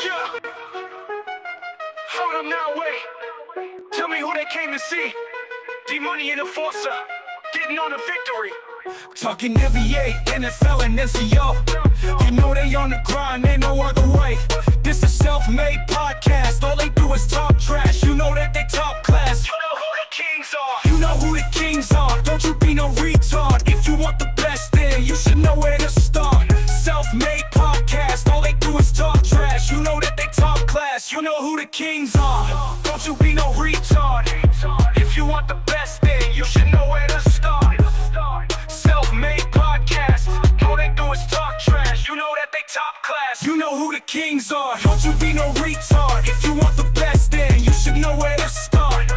Yeah. Hold up now, wait. Tell me who they came to see. D-Money and Enforcer, getting on a victory. Talking NBA, NFL, and NCO. You know they on the grind, ain't no other way. This a self-made podcast, all they do is talk trash. You know that they top class. You know who the kings are. You know who the kings are. Don't you be no retard. If you want the best, then you should know where to start. Self-made podcast, all they do is talk trash. You know that they top class. You know who the kings are. Don't you be no retard. If you want the best, then you should know where to start. Self-made podcast, all they do is talk trash. You know that they top class. You know who the kings are. Don't you be no retard. If you want the best, then you should know where to start.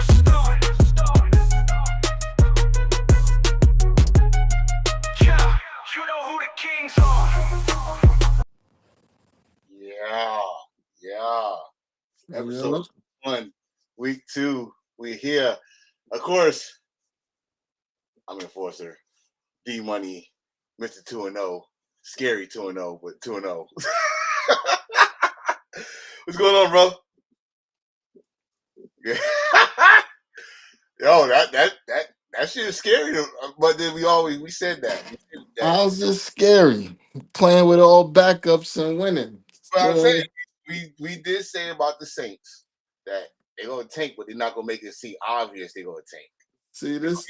Yeah, you know who the kings are. Yeah. Episode 1, week 2, we here. Of course, I'm Enforcer, D-Money, Mr. 2-0, scary 2-0, but 2-0. What's going on, bro? Yeah. Yo, that shit is scary. But then we said that. How's this scary? Playing with all backups and winning. But I'm saying we did say about the Saints that they're gonna tank, but they're not gonna make it seem obvious they're gonna tank. See, this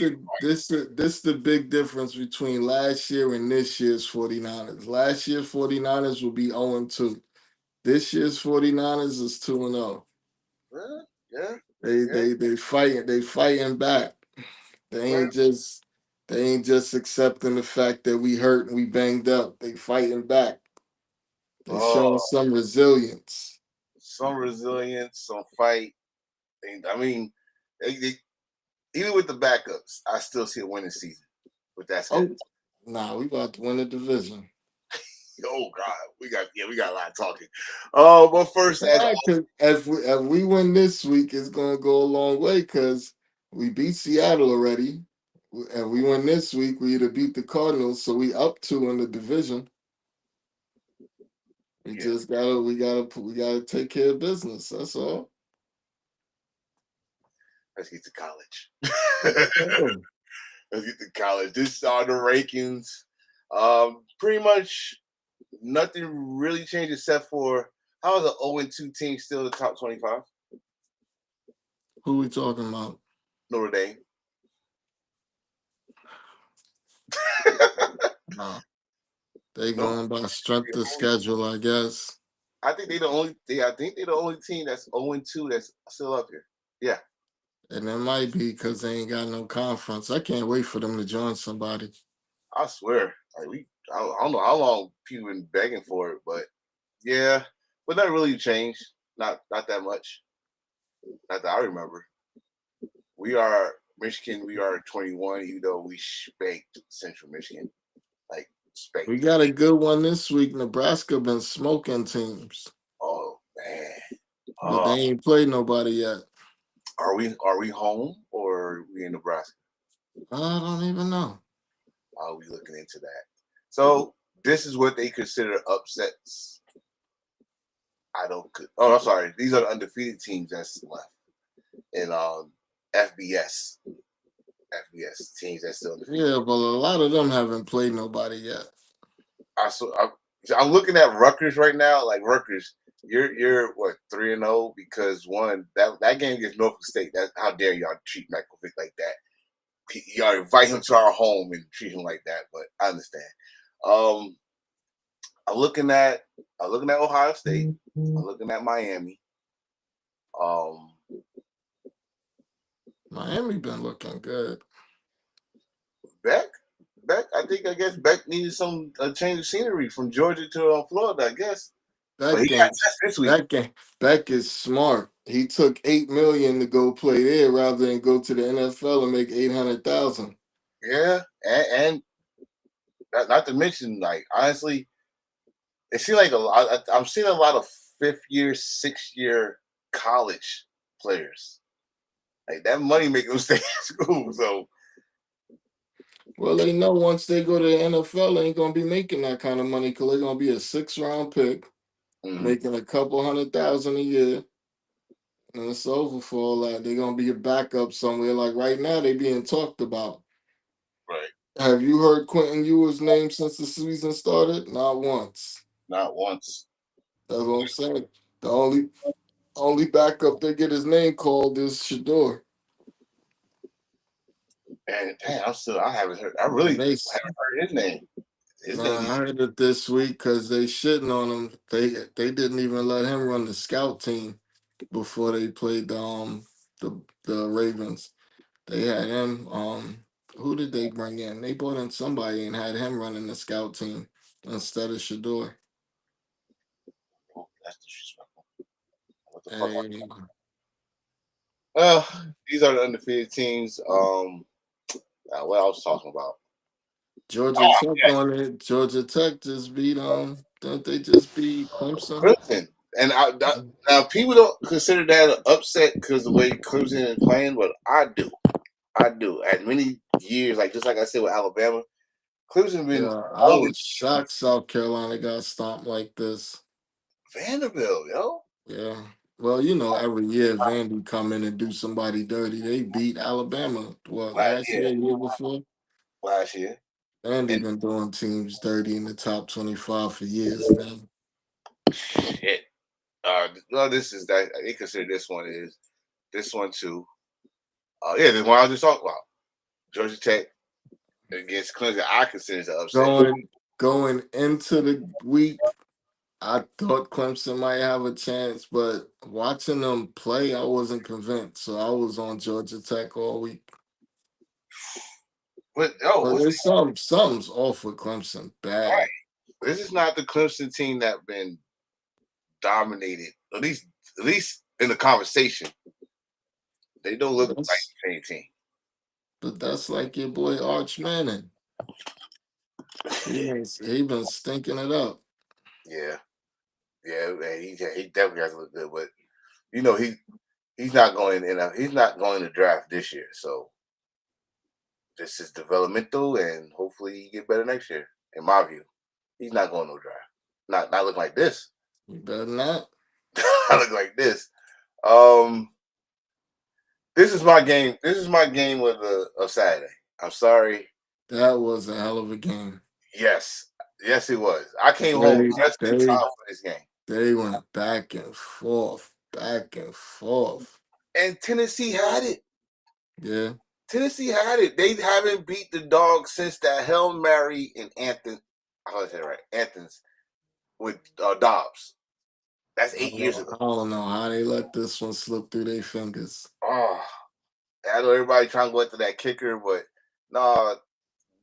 the big difference between last year and this year's 49ers. Last year's 49ers will be 0-2. This year's 49ers is 2-0. Yeah. They fighting back. They ain't just accepting the fact that we hurt and we banged up. They fighting back. They showing some resilience. Some fight. I mean, they even with the backups, I still see a winning season. But that's it. Nah, we about to win the division. Oh God, we got a lot of talking. But first, as we win this week, it's gonna go a long way because we beat Seattle already, and we win this week. We either beat the Cardinals, so we up 2 in the division. We gotta take care of business. That's all. Let's get to college. Let's get to college. This are the rankings. Pretty much nothing really changed except for how is an 0-2 team still the top 25? Who we talking about? Notre Dame. No. They going by strength of schedule, I guess. I think they're the only team that's 0-2 that's still up here. Yeah. And it might be because they ain't got no conference. I can't wait for them to join somebody. I swear. I don't know how long people been begging for it, but yeah. But that really changed. Not that much. Not that I remember. We are Michigan, we are 21, even though we spanked Central Michigan. Like spanked. We got a good one this week. Nebraska been smoking teams. Oh man. But they ain't played nobody yet. Are we home or are we in Nebraska? I don't even know. Are we looking into that? So this is what they consider upsets. I'm sorry. These are the undefeated teams that's left in FBS. FBS teams that's still undefeated. Yeah, but a lot of them haven't played nobody yet. I'm looking at Rutgers right now. Like Rutgers, you're what 3-0 because one that game against Norfolk State. That's how dare y'all treat Michael Vick like that. Y'all invite him to our home and treat him like that. But I understand. I'm looking at Ohio State. I'm looking at Miami. Miami been looking good. Beck, I guess Beck needed a change of scenery from Georgia to Florida. I guess. Beck is smart. He took $8 million to go play there rather than go to the NFL and make $800,000. Yeah, and not to mention, like honestly, it seems like I'm seeing a lot of 5th year, 6th year college players. Like that money making them stay in school. So, well, they know once they go to the NFL, they ain't gonna be making that kind of money because they're gonna be a 6th round pick, making a couple $100,000 a year, and it's over for all that. They're gonna be a backup somewhere. Like right now, they being talked about. Right. Have you heard Quentin Ewer's name since the season started? Not once. Not once. That's what I'm saying. The only backup they get his name called is Shador. And damn, I haven't heard. I really And they haven't heard his name. His Nah, name. I heard it this week because they shitting on him. They didn't even let him run the scout team before they played the Ravens. They had him. Who did they bring in? They brought in somebody and had him running the scout team instead of Shador. Oh, that's disrespectful. What the fuck? Hey, Well, these are the undefeated teams. What I was talking about. Georgia Oh, Tech yeah, on it. Georgia Tech just beat Don't they just beat Clemson? Clemson. And now people don't consider that an upset because the way Clemson is playing, but I do. I do. At many years, like just like I said with Alabama, Clemson been Yeah, I always was shocked South Carolina got stomped like this. Vanderbilt, yo. Yeah. Well, you know, every year Vandy come in and do somebody dirty. They beat Alabama. What, last Yeah, year before? last year. Vandy And been doing teams dirty in the top 25 for years now. shit. Well, this is that they consider this one too. Yeah, the one I was just talking about. Georgia Tech against Clemson, I consider it an upset. Going into the week, I thought Clemson might have a chance, but watching them play, I wasn't convinced. So I was on Georgia Tech all week. But But there's something's off with Clemson right. bad. This is not the Clemson team that been dominated. At least in the conversation, they don't look like That's the same team. But that's like your boy Arch Manning. He been stinking it up. Yeah, man, he definitely has to look good, but you know he's not going in. He's not going to draft this year, so this is developmental, and hopefully he get better next year. In my view, he's not going no draft. Not looking like this. You better not. I look like this. Um, this is my game. This is my game of Saturday. I'm sorry. That was a hell of a game. Yes, it was. I came home just in time for this game. They went back and forth, back and forth. And Tennessee had it. Yeah. Tennessee had it. They haven't beat the Dogs since that Hail Mary and Anthony. I was say right, Anthony's with Dobbs. That's 8 years ago. I don't know how they let this one slip through their fingers. Oh, I know everybody trying to go after that kicker, but no,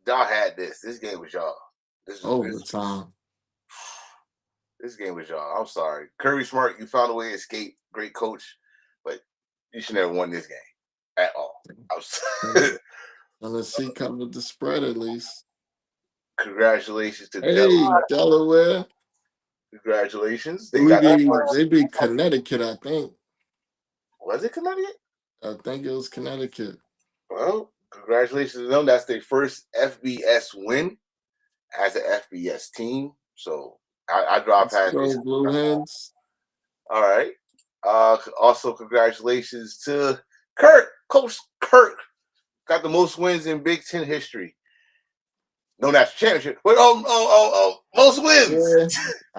y'all had this. This game was y'all. Overtime. This game was y'all. I'm sorry. Kirby Smart, you found a way to escape. Great coach, but you should never won this game at all. Tennessee covered the spread at least. Congratulations to Delaware. Congratulations. They beat Connecticut, I think. Was it Connecticut? I think it was Connecticut. Well, congratulations to them. That's their first FBS win as an FBS team. So I dropped past this. Blue Hens. All right. Also, congratulations to Coach Kirk. Got the most wins in Big Ten history. No national championship. But most wins. Yeah,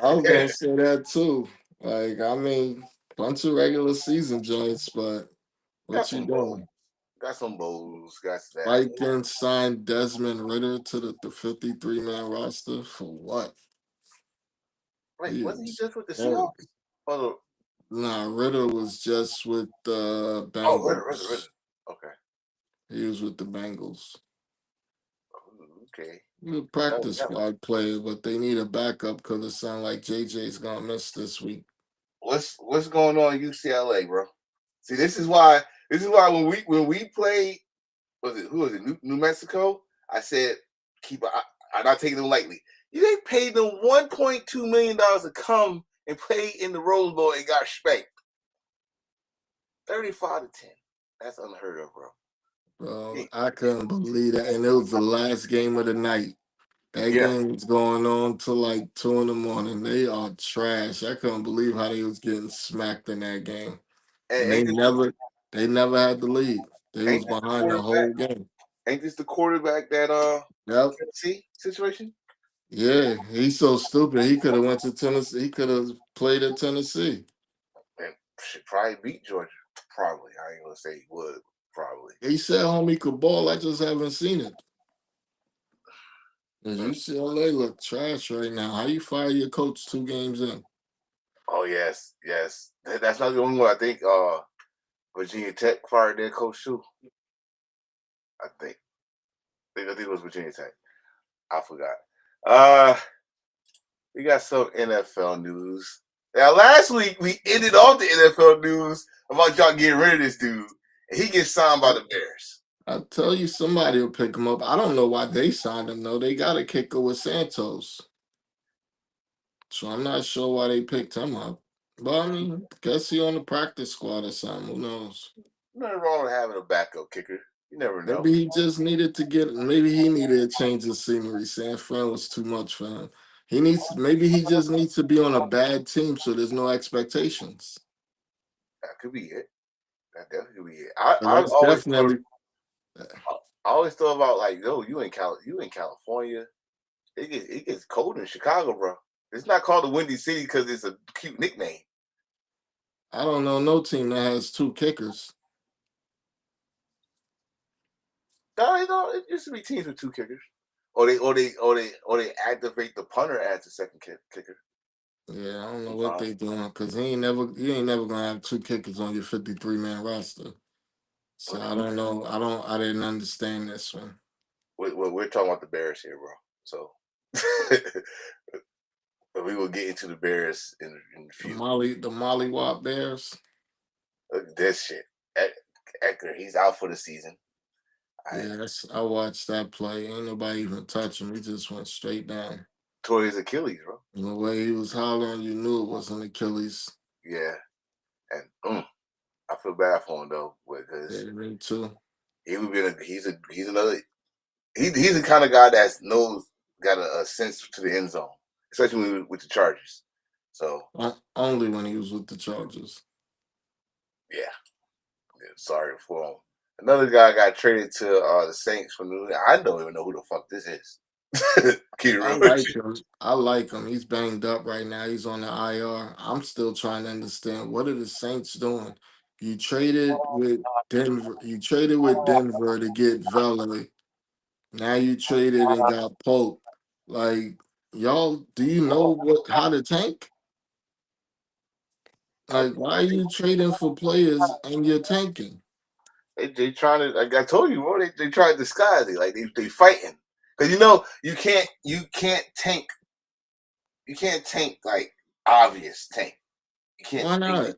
I was gonna say that too. Like, I mean, bunch of regular season joints, but what you doing? Got some bowls. Got that. Vikings signed Desmond Ritter to the 53-man roster for what? Wait, wasn't he just with the Seahawks? Nah, Ritter was just with the Bengals. Oh, Ritter. Okay. He was with the Bengals. Okay. He's a practice squad player, but they need a backup because it sounds like JJ's gonna miss this week. What's going on in UCLA, bro? See, this is why when we played, who was it? New Mexico? I said I'm not taking them lightly. They paid them $1.2 million to come and play in the Rose Bowl and got spanked. 35-10. That's unheard of, bro. Bro, I couldn't believe that. And it was the last game of the night. That Yeah, game's going on till like 2 in the morning. They are trash. I couldn't believe how they was getting smacked in that game. and And they never had the lead. They was ain't this the behind the quarterback? whole game. Ain't this the quarterback that Yep. Tennessee situation? Yeah, he's so stupid. He could have went to Tennessee. He could have played at Tennessee. And should probably beat Georgia. Probably. I ain't gonna say he would. Probably. He said homie could ball. I just haven't seen it. Cause Mm. UCLA look trash right now. How you fire your coach 2 games in? Oh yes, yes. That's not the only one. I think Virginia Tech fired their coach too. I think. I think it was Virginia Tech. I forgot. Uh we got some NFL news. Now last week we ended off the NFL news about y'all getting rid of this dude. And he gets signed by the Bears. I tell you, somebody will pick him up. I don't know why they signed him though. They got a kicker with Santos, so I'm not sure why they picked him up. But I mean, guess he on the practice squad or something. Who knows? Nothing wrong with having a backup kicker. You never know. Maybe he just needed to get. Maybe he needed a change of scenery. San Fran was too much for him. He needs. Maybe he just needs to be on a bad team, so there's no expectations. That could be it. That definitely could be it. I, But I that's always thought definitely. I always thought about like, yo, you in California. It gets cold in Chicago, bro. It's not called the Windy City because it's a cute nickname. I don't know no team that has 2 kickers. No, it used to be teams with 2 kickers. Or they activate the punter as the second kicker. Yeah, I don't know what Sometimes. they doing because he ain't never gonna have 2 kickers on your 53-man roster. So But I don't know. I didn't understand this one. we're talking about the Bears here, bro. So we will get into the Bears in a The few. Mollywop Bears. Look at this shit. Eckler, he's out for the season. Yes, I watched that play. Ain't nobody even touch him. He just went straight down. Tore his Achilles, bro. And the way he was hollering, you knew it wasn't Achilles. Yeah, and I feel bad for him though, because Yeah, me too. he would be. He's another. He's the kind of guy that got a sense to the end zone, especially with the Chargers. So Only when he was with the Chargers. yeah, sorry for him. Another guy got traded to the Saints from New England. I don't even know who the fuck this is. Keep it I real with like you. him. I like him. He's banged up right now. He's on the IR. I'm still trying to understand what are the Saints doing. You traded with Denver. You traded with Denver to get Vele. Now you traded and got Pope. Like y'all, do you know how to tank? I, Like why are you trading for players and you're tanking? they trying to, like I told you, bro. They try to disguise it, like they fighting, because you can't tank like obvious tank. You can't Why tank. not?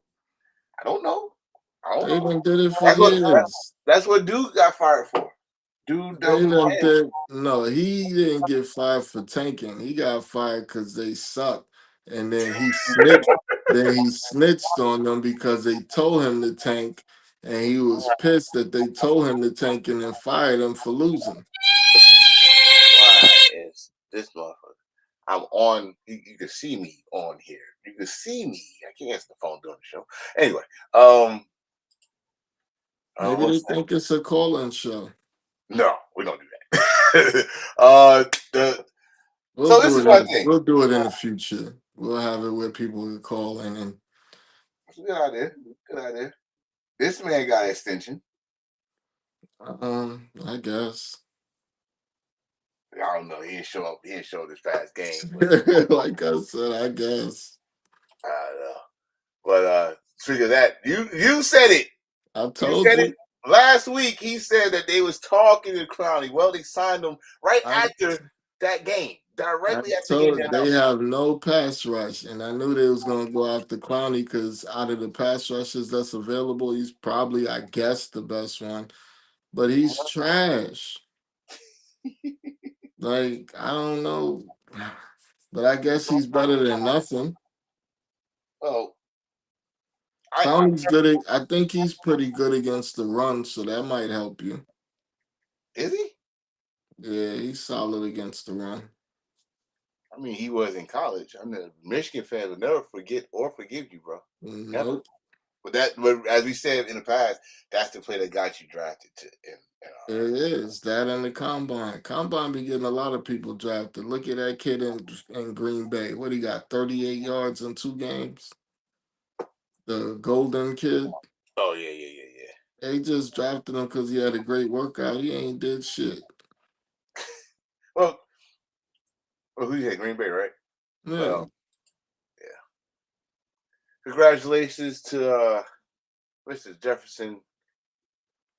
I don't know. I don't They know. done did it for That's what years. that's what Duke got fired for. Dude done They from done Miami. did no, he didn't get fired for tanking. He got fired because they sucked. And then he snitched. Then he snitched on them because they told him to tank, and he was pissed that they told him to tank and then fired him for losing. Why is this motherfucker? I'm on. You can see me on here. You can see me. I can't answer the phone during the show. Anyway, Maybe they what's think it's a call-in show. no, we don't do that. The We'll so this do is it. my thing. We'll do it in the future. We'll have it where people can call in and Good idea. Good idea. This man got an extension. I guess. I don't know. He didn't show up. He didn't show this past game, but Like I said, I guess. I don't know. But speaking of that, you said it. I You told said it you. last week. He said that they was talking to Clowney. Well, they signed him right I after that game, I directly after the game. told they have no pass rush, and I knew they was gonna go after Clowney because out of the pass rushes that's available, he's probably, I guess, the best one. But he's trash. Like I don't know, but I guess he's better than nothing. Oh, I Clowney's good. I think he's pretty good against the run, so that might help you. is he? Yeah, he's solid against the run. I mean, he was in college. I mean, Michigan fans will never forget or forgive you, bro. Never. Nope. But as we said in the past, that's the play that got you drafted to. It is that and the combine. Combine be getting a lot of people drafted. Look at that kid in Green Bay. What he got? 38 yards in 2 games. The Golden kid. Oh yeah. They just drafted him because he had a great workout. He ain't did shit. Well, who you had? Green Bay, right? Yeah. Well, yeah. Congratulations to Mr. Jefferson.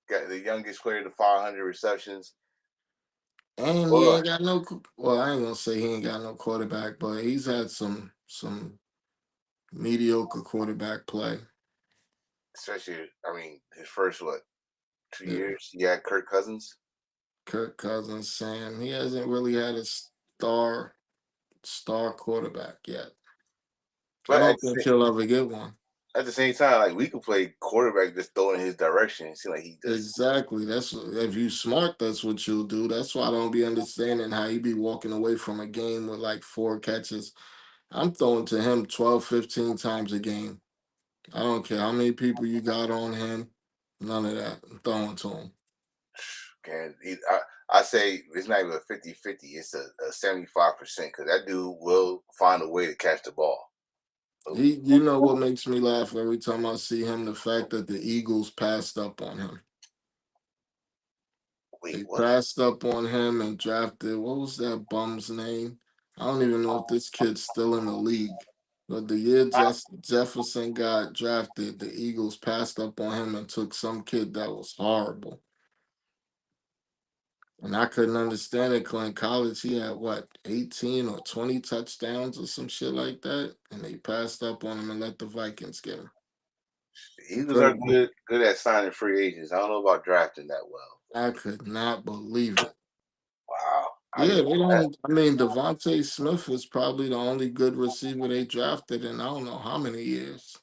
Got the youngest player to 500 receptions. And he ain't got no. Well, I ain't gonna say he ain't got no quarterback, but he's had some mediocre quarterback play. Especially, I mean, his first 2 Yeah. years, he had Kirk Cousins. Kirk Cousins, Sam. He hasn't really had a star quarterback yet. But I don't think he'll ever get one. At the same time, like we could play quarterback, just throw in his direction. It seems like he does. Exactly. That's if you smart, that's what you'll do. That's why I don't be understanding how he be walking away from a game with like 4 catches. I'm throwing to him 12, 15 times a game. I don't care how many people you got on him. None of that. I'm throwing to him. And I say it's not even a 50-50. It's a 75% because that dude will find a way to catch the ball. You know what makes me laugh every time I see him? The fact that the Eagles passed up on him. They passed up on him and drafted, what was that bum's name? I don't even know if this kid's still in the league. But the year Jefferson got drafted, the Eagles passed up on him and took some kid that was horrible. And I couldn't understand it because in college he had, 18 or 20 touchdowns or some shit like that. And they passed up on him and let the Vikings get him. Eagles are good at signing free agents. I don't know about drafting that well. I could not believe it. Wow. Yeah, they don't. I mean, Devontae Smith was probably the only good receiver they drafted in I don't know how many years.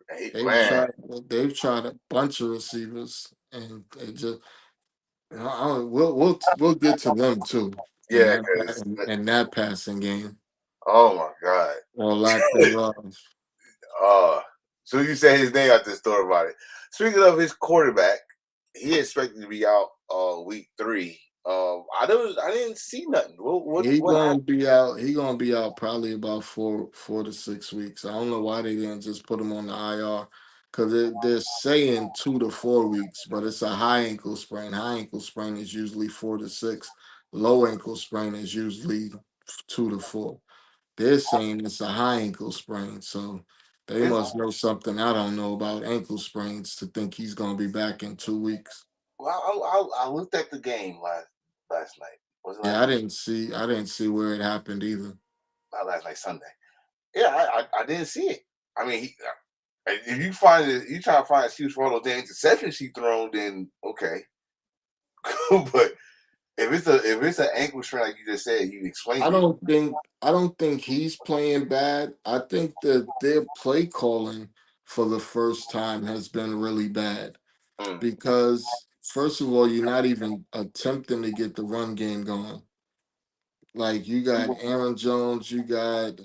They've tried a bunch of receivers, and they just. We'll get to them too. Yeah, in that passing game. Oh my God. Or lack thereof. So you say his name out this story about it. Speaking of his quarterback, he expected to be out week 3. I didn't see nothing. He's gonna be out. He's gonna be out probably about 4 to 6 weeks. I don't know why they didn't just put him on the IR because they're saying 2 to 4 weeks, but it's a high ankle sprain. High ankle sprain is usually 4 to 6. Low ankle sprain is usually 2 to 4. They're saying it's a high ankle sprain, so they must know something I don't know about ankle sprains to think he's gonna be back in 2 weeks. Well, I looked at the game last night. Yeah, I didn't see where it happened either. Not last night, Sunday. Yeah, I didn't see it. I mean, if you try to find excuse for all those damn interceptions he thrown, then okay. But if it's an ankle strain like you just said, you explained. I don't think he's playing bad. I think that their play calling for the first time has been really bad because first of all, you're not even attempting to get the run game going. Like you got Aaron Jones, you got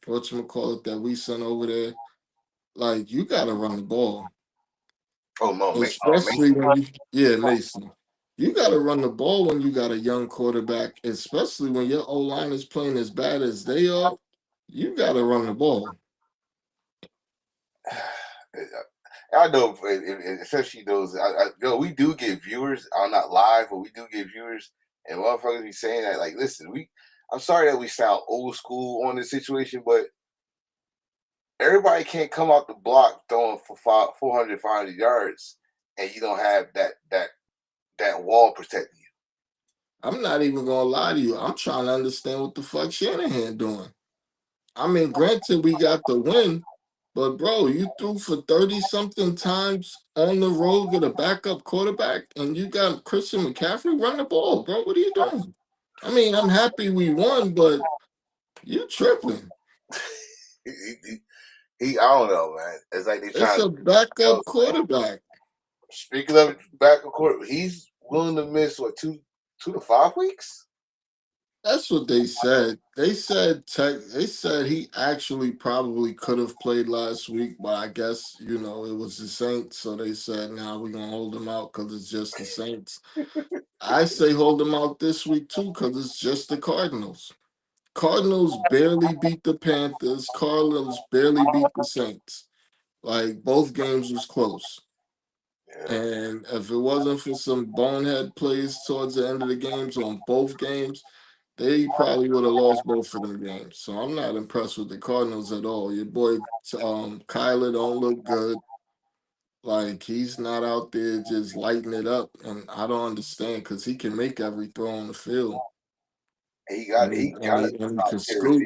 whatchamacallit that we sent over there. Like you gotta run the ball. Oh no, especially when Mason. You gotta run the ball when you got a young quarterback, especially when your O-line is playing as bad as they are. You gotta run the ball. I know, especially those. We do get viewers. I'm not live, but we do get viewers, and motherfuckers be saying that. Like, listen, I'm sorry that we sound old school on this situation, but everybody can't come out the block throwing for 400, 500 yards, and you don't have that wall protecting you. I'm not even gonna lie to you. I'm trying to understand what the fuck Shanahan doing. I mean, granted, we got the win. But bro, you threw for 30-something times on the road with a backup quarterback, and you got Christian McCaffrey run the ball, bro. What are you doing? I mean, I'm happy we won, but you tripping. I don't know, man. It's like it's a backup quarterback. Speaking of backup quarterback, he's willing to miss 2 to 5 weeks. That's what they said. They said he actually probably could have played last week, but I guess it was the Saints, so they said, "Now we're gonna hold him out because it's just the Saints." I say hold him out this week too because it's just the Cardinals. Cardinals barely beat the Panthers. Cardinals barely beat the Saints. Like both games was close. Yeah. And if it wasn't for some bonehead plays towards the end of the games on both games, they probably would have lost both of them games. So I'm not impressed with the Cardinals at all. Your boy Kyler don't look good. Like he's not out there just lighting it up, and I don't understand because he can make every throw on the field, He and got he, he and got he, it. and he can scoot.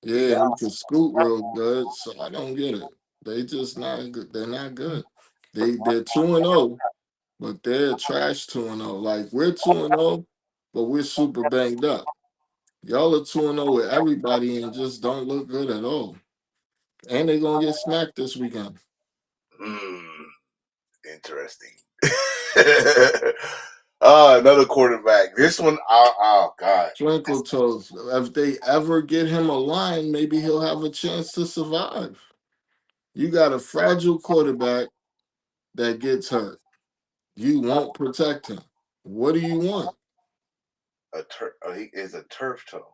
He Yeah, got and he can scoot real good. So I don't get it. They just not good. They're not good. They're 2-0, but they're trash 2-0. Like we're 2-0, but we're super banged up. Y'all are 2-0 with everybody and just don't look good at all. And they're gonna get smacked this weekend. Interesting. Another quarterback. This one, oh God. Twinkle toes. If they ever get him a line, maybe he'll have a chance to survive. You got a fragile quarterback that gets hurt. You won't protect him. What do you want? He is a turf toe.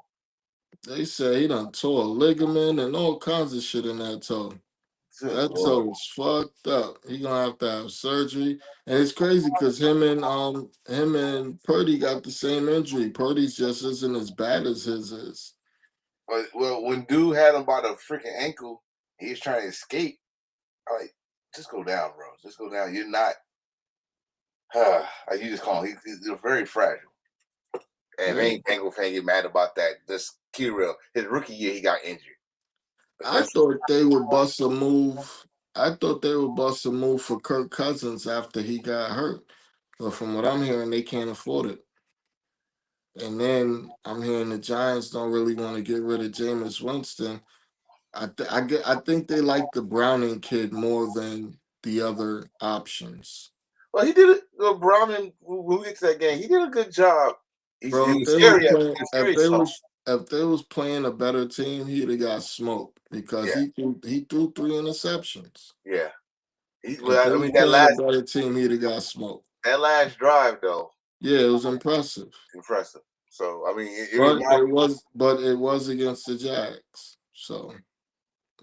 They say he done tore a ligament and all kinds of shit in that toe. Good That Lord. toe is fucked up. He gonna have to have surgery. And it's crazy because him and Purdy got the same injury. Purdy's just isn't as bad as his is. Well, when dude had him by the freaking ankle, he was trying to escape. I'm like, just go down, bro. Just go down. You're not. Like you just call him. He's very fragile. And if Yeah. any Bengal fan get mad about that, just keep real. His rookie year, he got injured. I thought they would bust a move. I thought they would bust a move for Kirk Cousins after he got hurt. But from what I'm hearing, they can't afford it. And then I'm hearing the Giants don't really want to get rid of Jameis Winston. I think they like the Browning kid more than the other options. Well, he did it. Brown, when we get to that game, he did a good job. He Bro, if was they was scary. He playing, was scary. So if they was playing a better team, he'd have got smoked because yeah, he threw 3 interceptions. yeah. If they I was mean, playing a better team, he'd have got smoked. that last drive though, Yeah, it was impressive, impressive. So I mean, it but reminded it was against the Jags, so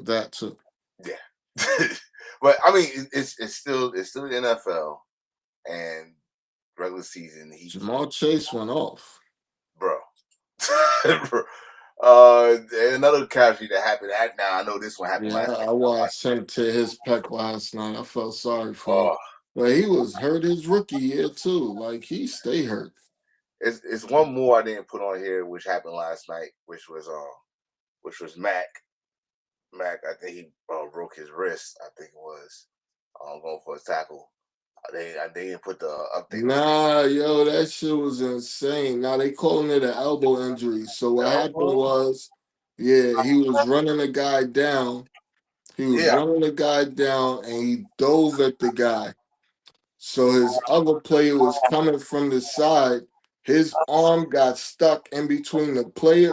that too. yeah. But I mean, it's still the NFL and regular season. Jamal Chase went off. Bro. Bro. And another casualty that happened. Now I know this one happened Yeah, last I watched him tear his pec last night. I felt sorry for him. Oh, But he was hurt his rookie year too. Like he stay hurt. it's one more I didn't put on here, which happened last night, which was Mac. Mac, I think he broke his wrist. I think it was going for a tackle. They didn't put the update on Nah, yo, that shit was insane. Now they calling it an elbow injury. So the what happened elbow. was, yeah, he was running a guy down. He was Yeah. running a guy down and he dove at the guy. So his other player was coming from the side. His arm got stuck in between the player.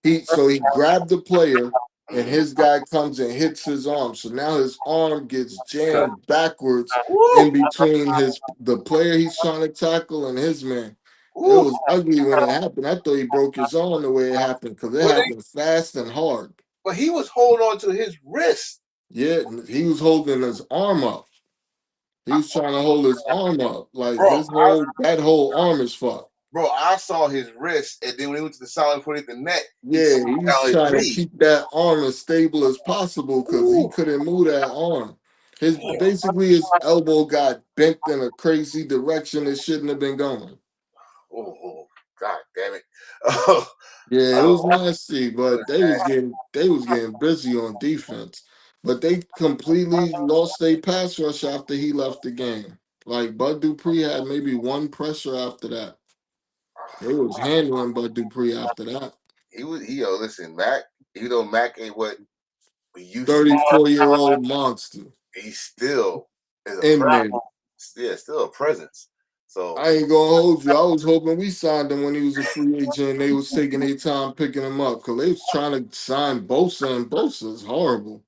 He grabbed the player, and Mm. his guy comes and hits his arm. So now his arm gets Cut. jammed backwards Woo! in between the player he's trying to tackle and his man. It Woo! was ugly when it happened. I thought he broke his arm the way it happened because it But, happened fast and hard. but he was holding on to his wrist. Yeah, he was holding his arm up. He was trying to hold his arm up. Like Bro, that whole arm is fucked. I saw his wrist, and then when he went to the side and put it in the net, he Yeah, slipped he's down his trying to knee. keep that arm as stable as possible because he Ooh. couldn't move that arm. His Damn. basically his elbow got bent in a crazy direction it shouldn't have been going. Oh, God damn it. Oh, Yeah, it was oh, nasty, but they was getting busy on defense. But they completely lost their pass rush after he left the game. Like Bud Dupree had maybe one pressure after that. They was handling Bud Dupree after that. listen, Mac, even though Mac ain't what we used to, 34-year-old monster he still is a in there. presence. Yeah, still a presence. So I ain't gonna hold you. I was hoping we signed him when he was a free agent and they was taking their time picking him up because they was trying to sign Bosa and Bosa is horrible.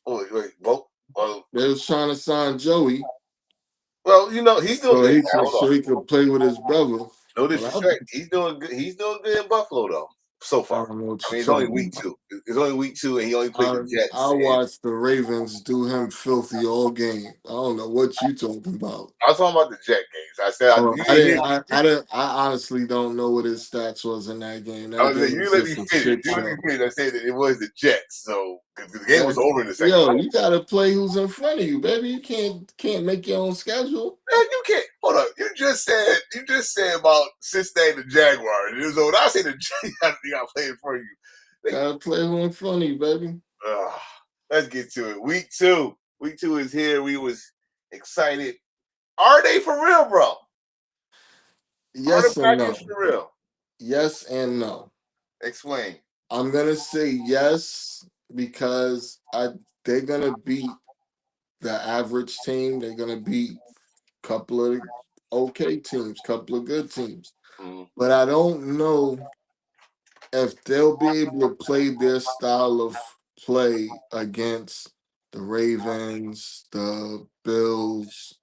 wait, well, They was trying to sign Joey he's doing good. Hold on. so he could play with his brother. No But disrespect. He's doing good. He's doing good in Buffalo though, so I far. don't know what I you're mean, it's only talking week about. 2. It's only week 2, and he only played the I Jets. And watched the Ravens do him filthy all game. I don't know what you talking about. I was talking about the Jet games. I said Oh, you didn't hear. I honestly don't know what his stats was in that game. I That was like, game you was let me just a finish. shit You let me show. finish. I said that it was the Jets, so 'cause the game was That, over in the second yo, half. you gotta play who's in front of you, baby. You can't make your own schedule. Man, you can't hold up. You just said about Cincinnati the Jaguars. It was when I say the Jets, you got to play in front of you. Gotta play who in front of you, baby. Ugh, let's get to it. Week 2. Week 2 is here. We was excited. Are they for real, bro? Are the Yes and Packers no. for real? Yes and no. Explain. I'm gonna say yes because they're gonna beat the average team. They're gonna beat a couple of okay teams, couple of good teams. Mm, But I don't know if they'll be able to play their style of play against the Ravens, the Bills,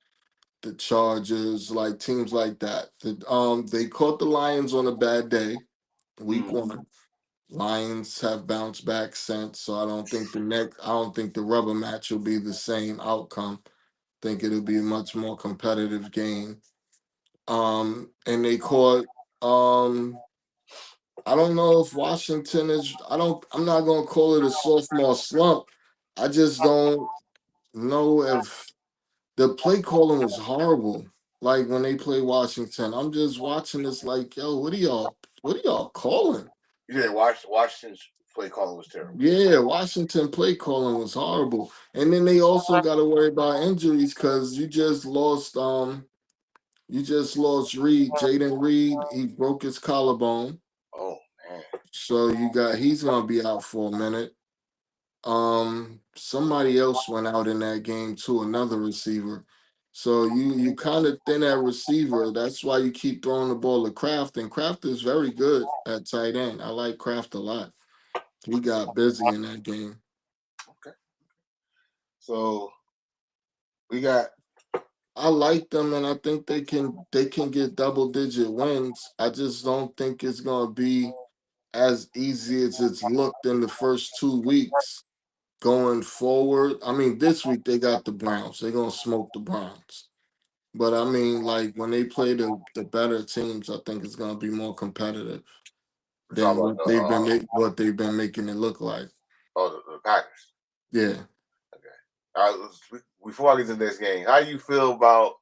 the Chargers, like teams like that. They caught the Lions on a bad day, week mm. 1. Lions have bounced back since, so I don't think the rubber match will be the same outcome. Think it'll be a much more competitive game. And they caught I don't know if Washington is I'm not gonna call it a sophomore slump. I just don't know if the play calling was horrible. Like when they play Washington, I'm just watching this like, yo, what are y'all calling? You didn't Washington's play calling was terrible. Yeah, Washington play calling was horrible. And then they also got to worry about injuries because you just lost Jaden Reed. He broke his collarbone. Oh man. So he's gonna be out for a minute. Somebody else went out in that game too, another receiver. So you kind of thin at receiver. That's why you keep throwing the ball to Kraft, and Kraft is very good at tight end. I like Kraft a lot. He got busy in that game. Okay. So we got I like them, and I think they can get double digit wins. I just don't think it's gonna be as easy as it's looked in the first 2 weeks. Going forward, I mean, this week they got the Browns. They're gonna smoke the Browns. But I mean, like when they play the better teams, I think it's gonna be more competitive we're talking than about what they've been making it look like. the Packers. Yeah. Before I get to the next game, how you feel about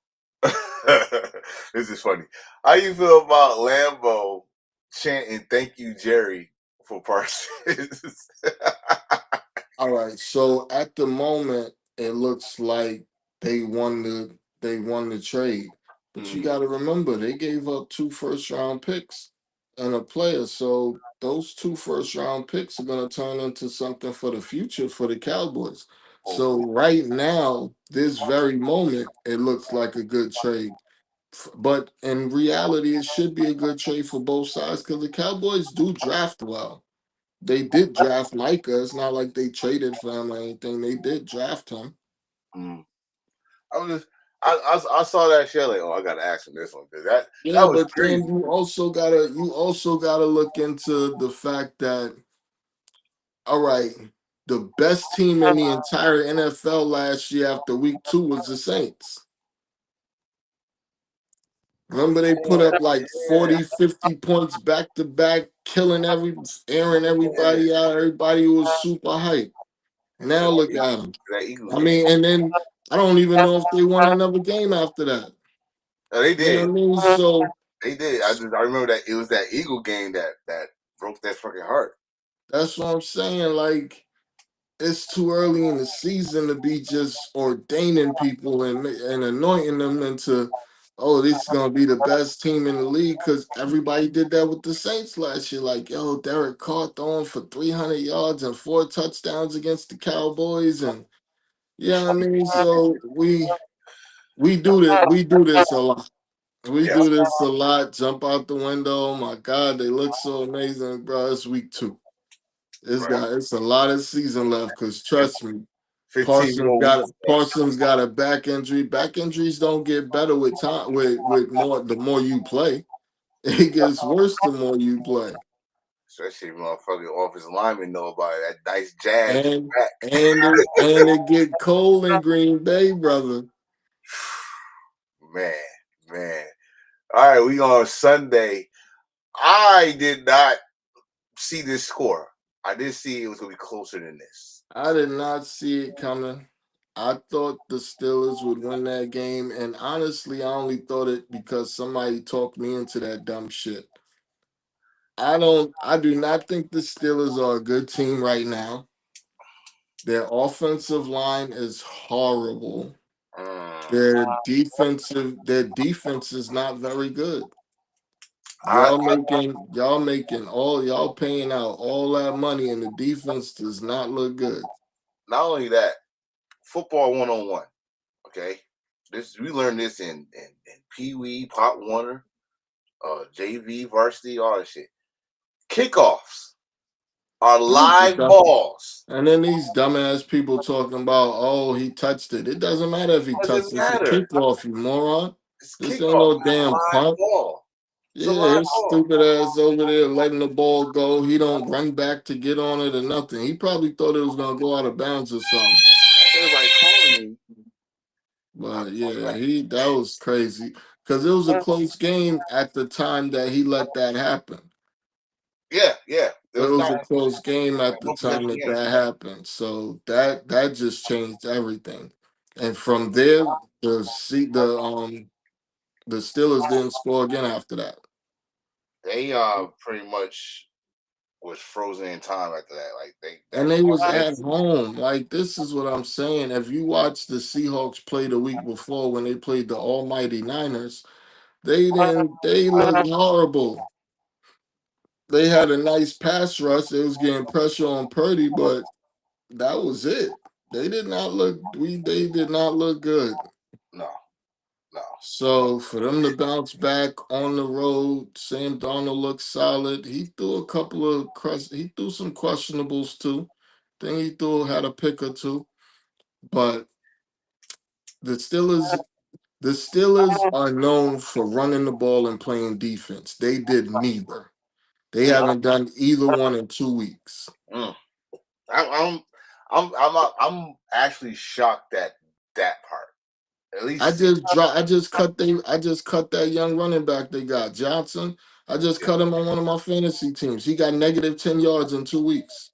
this is funny. How you feel about Lambeau chanting "Thank you, Jerry" for Parsons? All right. So at the moment, it looks like they won the trade. But you Mm, got to remember, they gave up 2 first-round picks and a player. So those 2 first-round picks are going to turn into something for the future for the Cowboys. So hopefully. right now, this very moment, it looks like a good trade. But in reality, it should be a good trade for both sides because the Cowboys do draft well. They did draft Micah. It's not like they traded for him or anything. They did draft him. Mm. I was just, I saw that shit like, oh, I gotta ask him this one because that Yeah, was but crazy. then you also gotta look into the fact that all right, the best team in the entire NFL last year after week 2 was the Saints. Remember they put up like Yeah, 40, 50 points back to back, airing yeah. everybody out. Everybody was super hyped. So Now look at them. that Eagles I game. mean, and then I don't even know if they won another game after that. No, they You know did. what I mean? So They did. I remember that it was that Eagle game that broke that fucking heart. that's what I'm saying. Like, it's too early in the season to be just ordaining people and anointing them into, oh, this is gonna be the best team in the league because everybody did that with the Saints last year. Like, yo, Derek Carr throwing for 300 yards and 4 touchdowns against the Cowboys, and you know what I mean. So we do this a lot. We Yeah, do this a lot. Jump out the window. Oh my God, they look so amazing, bro. It's week 2. right. It's a lot of season left. Cause trust me, 15 more weeks. Parsons got a back injury. Back injuries don't get better with time with more the more you play. It gets worse the more you play. Especially if motherfucking offensive linemen know about it. That nice jab And back. it get cold in Green Bay, brother. Man, man. All right, we on Sunday. I did not see this score. I did see it was gonna be closer than this. I did not see it coming. I thought the Steelers would win that game, and honestly, I only thought it because somebody talked me into that dumb shit. I do not think the Steelers are a good team right now. Their offensive line is horrible. Mm. Their defense is not very good. I Y'all paying out all that money and the defense does not look good. not only that, football 101. Okay, this we learned this in Pee Wee, Pop Warner, JV, varsity, all that shit. Kickoffs are These are live dumb. balls. And then these dumbass people talking about, oh, he touched it. It doesn't matter if he touched Doesn't it. It's a matter. kickoff, you moron. It's This ain't kickoff. no It's a damn live punt. ball. It's a Yeah, live his ball. stupid ass over there letting the ball go. He don't run back to get on it or nothing. He probably thought it was gonna go out of bounds or something. Everybody calling me. But yeah, that was crazy. Because it was a close game at the time that he let that happen. Yeah. There It was was not a close game at the one time possession that game. that happened. So that just changed everything. And from there, the Steelers didn't score again after that. They pretty much was frozen in time after that. Like And they was at home. Like, this is what I'm saying. If you watch the Seahawks play the week before when they played the almighty Niners, they looked horrible. They had a nice pass rush. They was getting pressure on Purdy, but that was it. They did not look good. no. So for them to bounce back on the road, Sam Darnold looked solid. He threw some questionables too. Then he had a pick or two. But the Steelers the Steelers are known for running the ball and playing defense. They did neither. They Mm, haven't done either one in 2 weeks. mm. I'm actually shocked at that part. At least I just cut that young running back they got, Johnson. I just cut him on one of my fantasy teams. He got negative 10 yards in 2 weeks.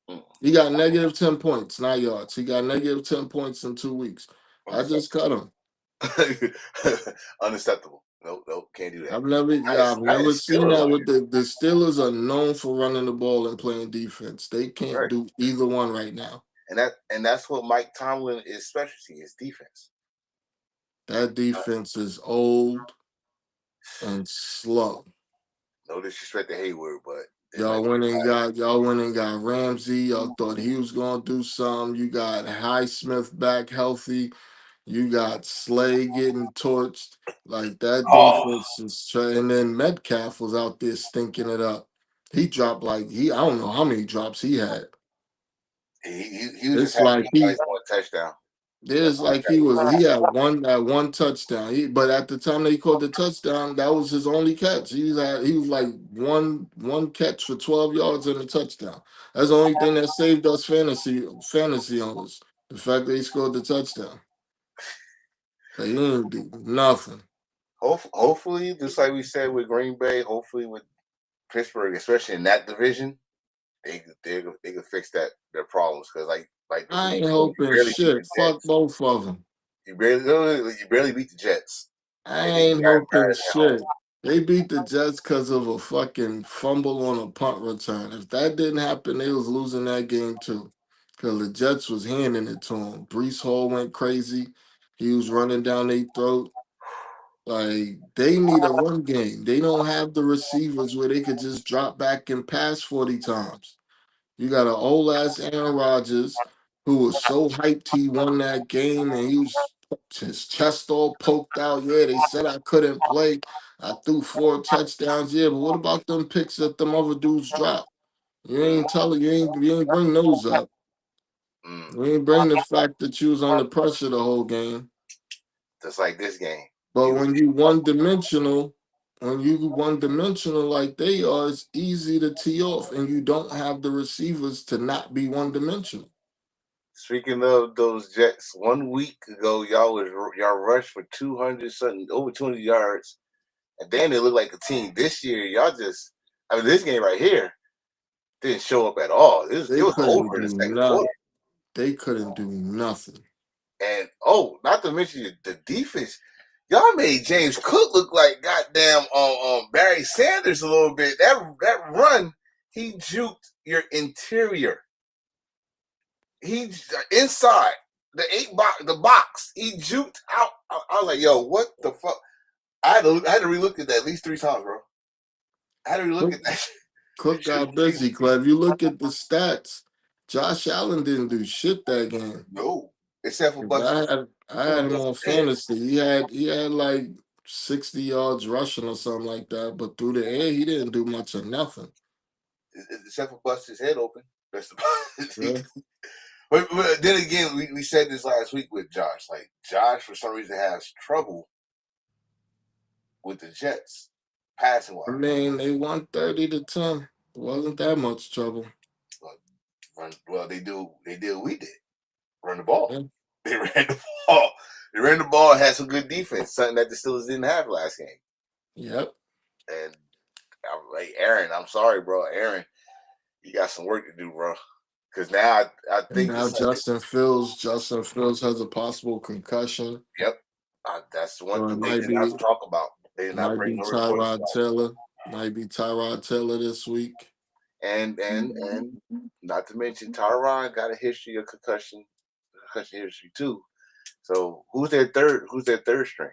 mm, He got negative 10 points, not yards. He got negative 10 points in 2 weeks. I just cut him. unacceptable. Nope, can't do that. I've That never is seen still that with the Steelers are known for running the ball and playing defense. They can't right. do either one right now. And that's what Mike Tomlin is specialty is defense. That defense is old and slow. No disrespect to Hayward, but Y'all went and got Ramsey. Y'all thought he was gonna do something. You got Highsmith back healthy. You got Slay getting torched. Like that oh, defense and then Metcalf was out there stinking it up. He dropped I don't know how many drops he had. he was just It's happy like he got one touchdown. he had one touchdown. But at the time that he caught the touchdown, that was his only catch. He was like one catch for 12 yards and a touchdown. That's the only thing that saved us fantasy owners. The fact that he scored the touchdown. But he didn't do nothing. Hopefully, just like we said with Green Bay, hopefully with Pittsburgh, especially in that division, they could fix their problems because like the I week ain't before, you hoping barely beat shit. the Fuck Jets. both of them. You barely beat the Jets, I and then you ain't got hoping embarrassed at home. shit. They beat the Jets because of a fucking fumble on a punt return. If that didn't happen, they was losing that game too. Because the Jets was handing it to them. Brees Hall went crazy. He was running down their throat. Like, they need a run game. They don't have the receivers where they could just drop back and pass 40 times. You got an old ass Aaron Rodgers who was so hyped he won that game and he was his chest all poked out. Yeah, they said I couldn't play. I threw 4 touchdowns. Yeah, but what about them picks that them other dudes dropped? You ain't telling. You ain't bring those up. Mm. You ain't bring the fact that you was under pressure the whole game. Just like this game. But when you one dimensional, like they are, it's easy to tee off, and you don't have the receivers to not be one dimensional. Speaking of those Jets, 1 week ago, y'all rushed for 200 something, over 200 yards, and then they look like a team. This year, y'all just, I mean, this game right here didn't show up at all. It They was couldn't over in do the second nothing. quarter. They couldn't do nothing. And not to mention the defense, y'all made James Cook look like goddamn Barry Sanders a little bit. That run, he juked your interior. He inside the box. He juked out. I was like, yo, what the fuck? I had to relook at that at least 3 times, bro. I had to relook at that. Cook got busy, Clev. You look at the stats. Josh Allen didn't do shit that game. No, except for 'Cause Buster. I had him on fantasy. He had like 60 yards rushing or something like that, but through the air he didn't do much of nothing. Except for Buster's head open. That's about it. Yeah. But then again, we said this last week with Josh. Like, Josh, for some reason, has trouble with the Jets passing I wise. mean, they won 30-10. It wasn't that much trouble. Well, they did what we did. Run the ball. Yeah. They ran the ball. They ran the ball and had some good defense, something that the Steelers didn't have last game. Yep. And I'm like, Aaron, I'm sorry, bro. Aaron, you got some work to do, bro. Because now I And think now Justin Fields has a possible concussion. Yep. That's the one So it thing they might did not be talk about. They did not bring no reports Tyrod about it. Taylor. Might be Tyrod Taylor this week. And not to mention Tyron got a history of concussion history too. So who's their third string?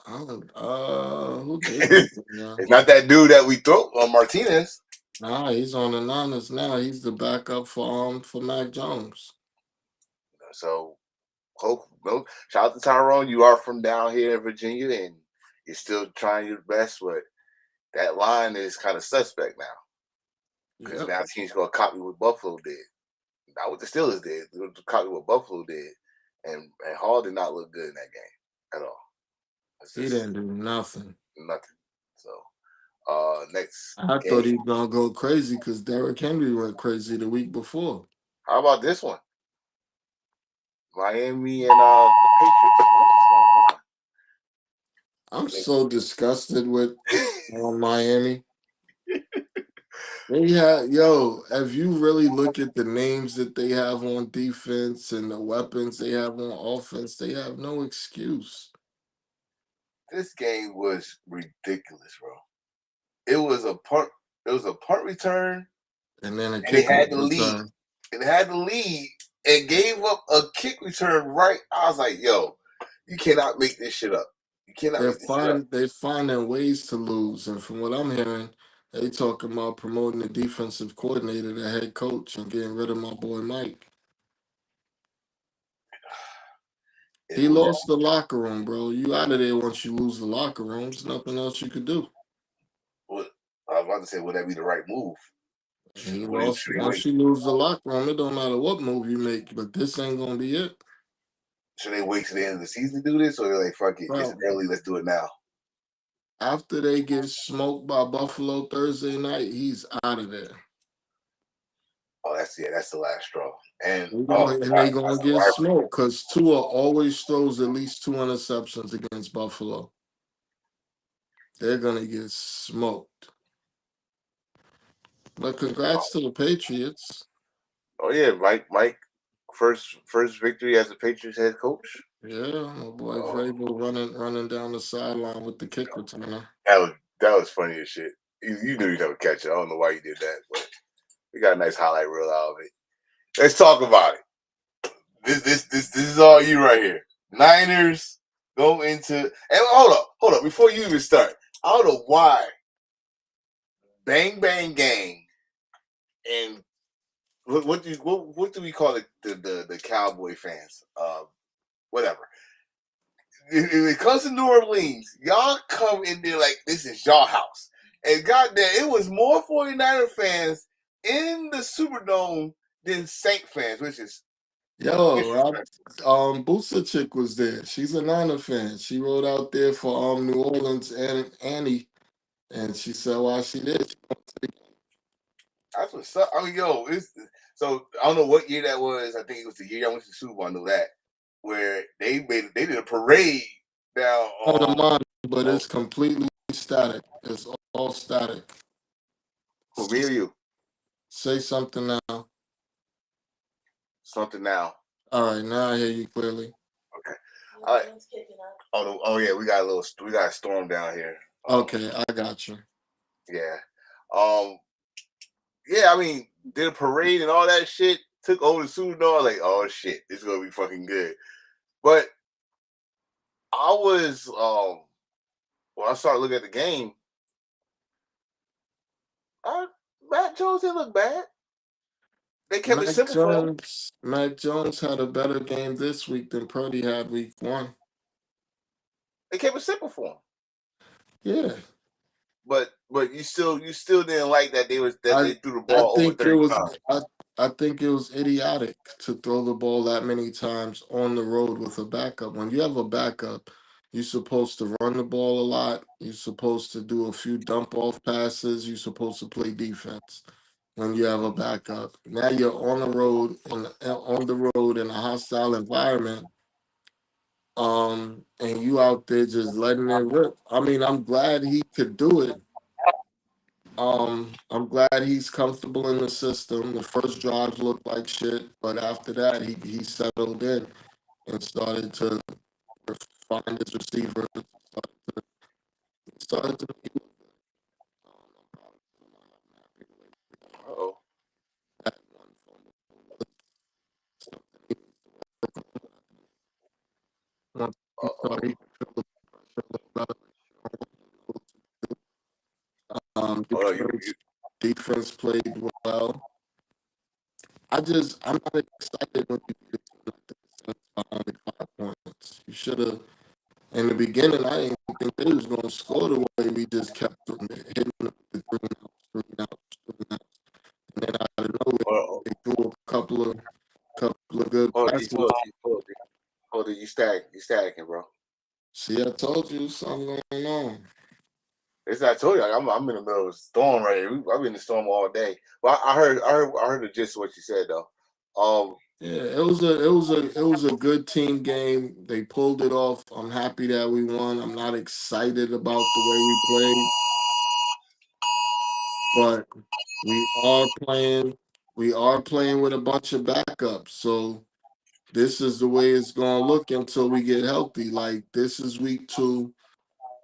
Who did It's not that dude that we throw on Martinez. Nah, he's on the Niners now. He's the backup for Mac Jones. So shout out to Tyrone. You are from down here in Virginia and you're still trying your best, but that line is kind of suspect now. Because now teams gonna copy what Buffalo did. Not what the Steelers did. They're gonna copy what Buffalo did. And Hall did not look good in that game at all. He didn't do nothing. Nothing. So next I game. thought he was gonna go crazy because Derrick Henry went crazy the week before. How about this one? Miami and the Patriots. What is going on? I'm so disgusted with Miami. If you really look at the names that they have on defense and the weapons they have on offense, they have no excuse. This game was ridiculous, bro. It was a punt return, and then they had the lead. And had the lead and gave up a kick return right. I was like, yo, you cannot make this shit up. You cannot make this shit up. They're finding ways to lose. And from what I'm hearing, they talking about promoting the defensive coordinator to head coach and getting rid of my boy Mike. He lost the locker room, bro. You out of there once you lose the locker room. There's nothing else you could do. Well, I was about to say, would that be the right move? He lost. Once you lose the locker room, it don't matter what move you make, but this ain't gonna be it. Should they wait to the end of the season to do this, or they're like, fuck it, it's early, let's do it now? After they get smoked by Buffalo Thursday night, he's out of there. Oh, that's the last straw. And they're gonna get smoked because Tua always throws at least 2 interceptions against Buffalo. They're gonna get smoked. But congrats to the Patriots. Oh yeah, Mike, first victory as a Patriots head coach. Yeah, my boy Vrabel running down the sideline with the kick returner. That was funny as shit. You knew you'd never catch it. I don't know why you did that, but we got a nice highlight reel out of it. Let's talk about it. This is all you right here. Niners go into and hold up before you even start. I don't know why. Bang Bang Gang and what do we call it? The Cowboy fans? Whatever. if it comes to New Orleans, y'all come in there like this is y'all house. And goddamn, it was more 49er fans in the Superdome than Saint fans, which is Yo, Booster Chick was there. She's a Niner fan. She rode out there for New Orleans and Annie, and she said why she did. that's what's up. I mean, so I don't know what year that was. I think it was the year I went to the Super Bowl. I know that where they did a parade down On the mind, but it's completely static. It's all static. for me or you. Say something now. Something now. All right, now I hear you clearly. Okay. All right. Oh yeah, we got a storm down here. Okay, I got you. Yeah. Yeah, I mean, did a parade and all that shit, took over the Superdome. Like, oh shit, this is gonna be fucking good. But I was when I started looking at the game, Matt Jones didn't look bad. They kept it simple for him. Mac Jones had a better game this week than Purdy had week 1. They kept it simple for him. Yeah. But you still didn't like that they threw the ball over 30 times. I think it was idiotic to throw the ball that many times on the road with a backup. When you have a backup, you're supposed to run the ball a lot. You're supposed to do a few dump off passes. You're supposed to play defense when you have a backup. Now you're on the road in a hostile environment. And you out there just letting it rip. I mean, I'm glad he could do it. I'm glad he's comfortable in the system. The first drives looked like shit, but after that, he settled in and started to find his receivers. Started to Uh-oh. once he started, he could feel the pressure a little better. Oh, Defense played well. I'm not excited when you beat a team like the Saints by only 5 points. You should have. In the beginning, I didn't think they was going to score the way we just kept hitting them with the 3 and outs. And then out of nowhere, they threw a couple of good passes. Hold it, you stacking, bro. See, I told you something going on. It's not. I told you, I'm in the middle of a storm right here. I've been in the storm all day. Well, I heard the gist of what you said though. Yeah, it was a good team game. They pulled it off. I'm happy that we won. I'm not excited about the way we played, but we are playing. We are playing with a bunch of backups. So this is the way it's gonna look until we get healthy. Like this is week 2.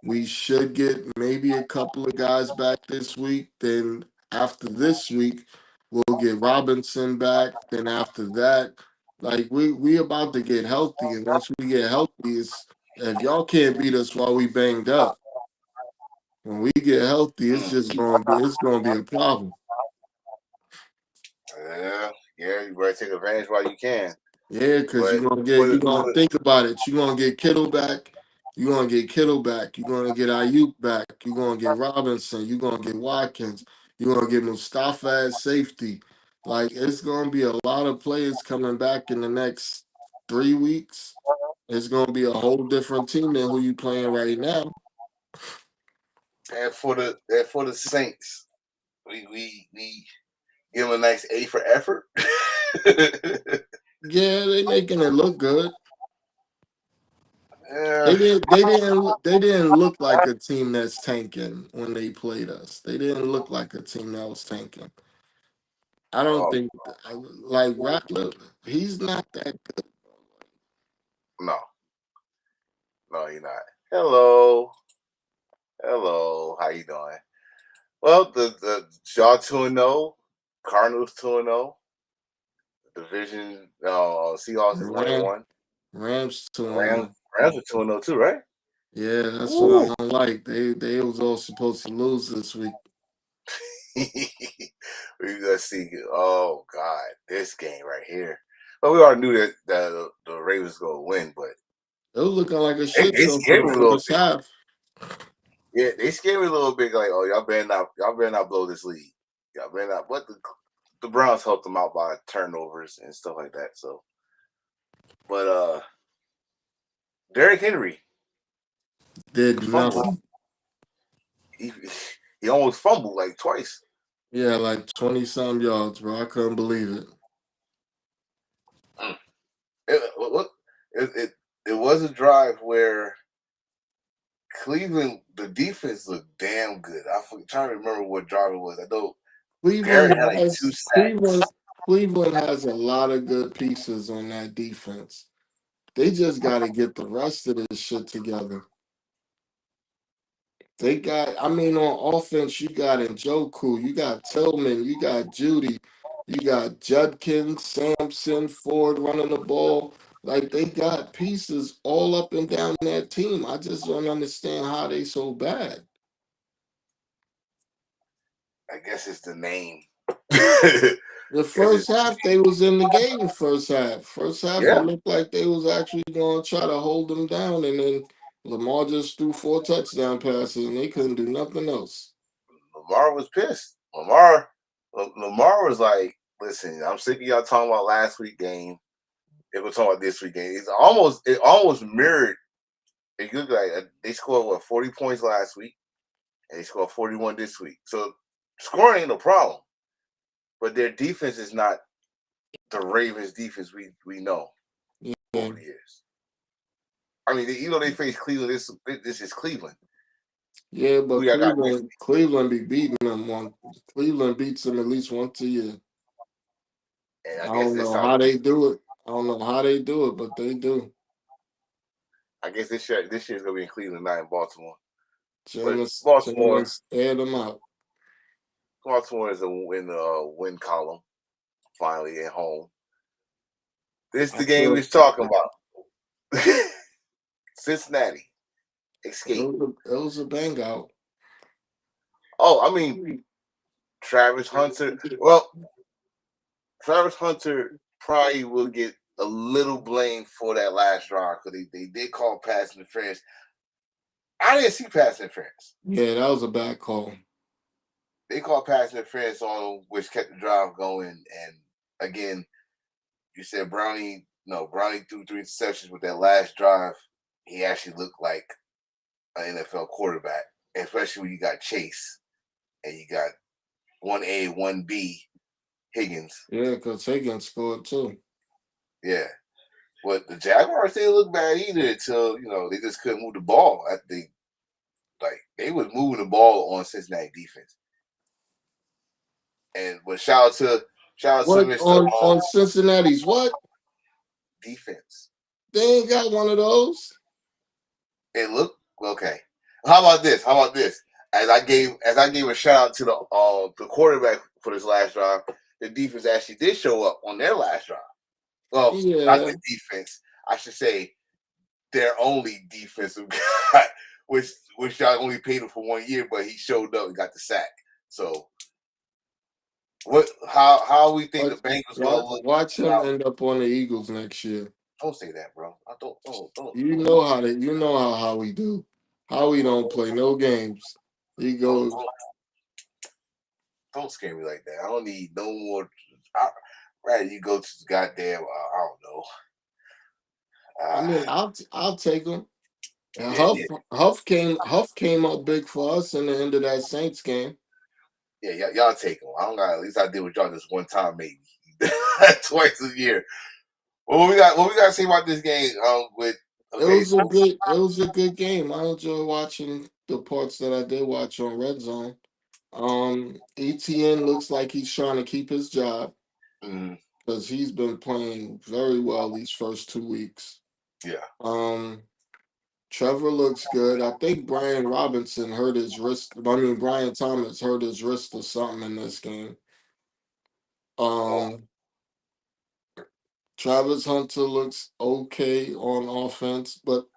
We should get maybe a couple of guys back this week. Then after this week, we'll get Robinson back. Then after that, like we about to get healthy. And once we get healthy, if y'all can't beat us while we banged up, when we get healthy, it's gonna be a problem. Yeah, you better take advantage while you can. Yeah, because you're gonna think about it. You're gonna get Kittle back. You're gonna get Ayuk back. You're gonna get Robinson. You're gonna get Watkins. You're gonna get Mustafa as safety. Like it's gonna be a lot of players coming back in the next 3 weeks. It's gonna be a whole different team than who you playing right now. And for the Saints, we give them a nice A for effort. Yeah, they making it look good. Yeah. They didn't look like a team that's tanking when they played us. They didn't look like a team that was tanking. I don't think like Rattler, he's not that good. No, you're not. Hello, how you doing? Well, the y'all 2-0, Cardinals 2-0, division Seahawks is 1-1. Rams 2-0. Rams are 2-0 too, right? Yeah, that's what I don't like. They was all supposed to lose this week. Let's see. Oh God, this game right here. Well, we already knew that the Ravens gonna win, but It was looking like a They, shit they show for scared the me a little first bit. half. Yeah, they scared me a little bit. Like, oh, y'all better not blow this lead. Y'all better not. But the Browns helped them out by turnovers and stuff like that. So, but Derrick Henry Did fumbled. nothing. He he almost fumbled like twice. Yeah, like 20 some yards, bro. I couldn't believe it. Look, it was a drive where Cleveland, the defense looked damn good. I'm trying to remember what drive it was. I know Garrett had like 2 sacks. Cleveland has a lot of good pieces on that defense. They just got to get the rest of this shit together. They got, I mean, on offense, you got Njoku, you got Tillman, you got Judy, you got Judkins, Sampson, Ford running the ball. Like they got pieces all up and down that team. I just don't understand how they so bad. I guess it's the name. The Guess first it's half, they was in the game. The first half, it yeah. looked like they was actually going to try to hold them down, and then Lamar just threw 4 touchdown passes, and they couldn't do nothing else. Lamar was pissed. Lamar was like, "Listen, I'm sick of y'all talking about last week game. If we're talking about this week game, it almost mirrored. It looked like they scored what 40 points last week, and they scored 41 this week. So scoring ain't no problem, but their defense is not the Ravens defense we know Yeah, over the years. I mean, you know they face Cleveland. This is Cleveland. yeah, Who but y'all got next? Cleveland be beating them one. Cleveland beats them at least once a year. And I I guess don't this know time, how they do it. I don't know how they do it, but they do. I guess this year's gonna be in Cleveland, not in Baltimore. But Jameis aired them out. Baltimore is in the win column. Finally at home. This is I the game we feel was talking about. Cincinnati escape. it was a bang out. Oh, I mean Travis Hunter. Well, Travis Hunter probably will get a little blame for that last drive because they did call pass interference. I didn't see pass interference. Yeah, that was a bad call. They called pass interference on which kept the drive going. And again, you said Brownie threw 3 interceptions with that last drive. He actually looked like an NFL quarterback, especially when you got Chase and you got 1A, 1B Higgins. Yeah, because Higgins scored too. Yeah. But the Jaguars didn't look bad either until, they just couldn't move the ball. They was moving the ball on Cincinnati defense. But shout out to What Mr. on Cincinnati's what? Defense. They ain't got one of those. It looked okay. How about this? As I gave a shout out to the quarterback for this last drive, the defense actually did show up on their last drive. Well, not Yeah, the defense. I should say their only defensive guy, which y'all only paid him for 1 year, but he showed up and got the sack. So how we think the Bengals gonna look? watch him end up on the Eagles next year. Don't say that, bro. I don't. You know how we do. How we don't play no games. He goes. Don't scare me like that. I don't need no more. Rather you go to the goddamn. I don't know. I mean, I'll take him. And Yeah. Huff came up big for us in the end of that Saints game. Yeah, y'all take them. I don't got. At least I did with y'all just one time, maybe twice a year. What we got to say about this game? It was a good game. I enjoy watching the parts that I did watch on Red Zone. ETN looks like he's trying to keep his job Mhm. because he's been playing very well these first 2 weeks. Yeah. Trevor looks good. I think Brian Robinson hurt his wrist. I mean, Brian Thomas hurt his wrist or something in this game. Travis Hunter looks okay on offense, but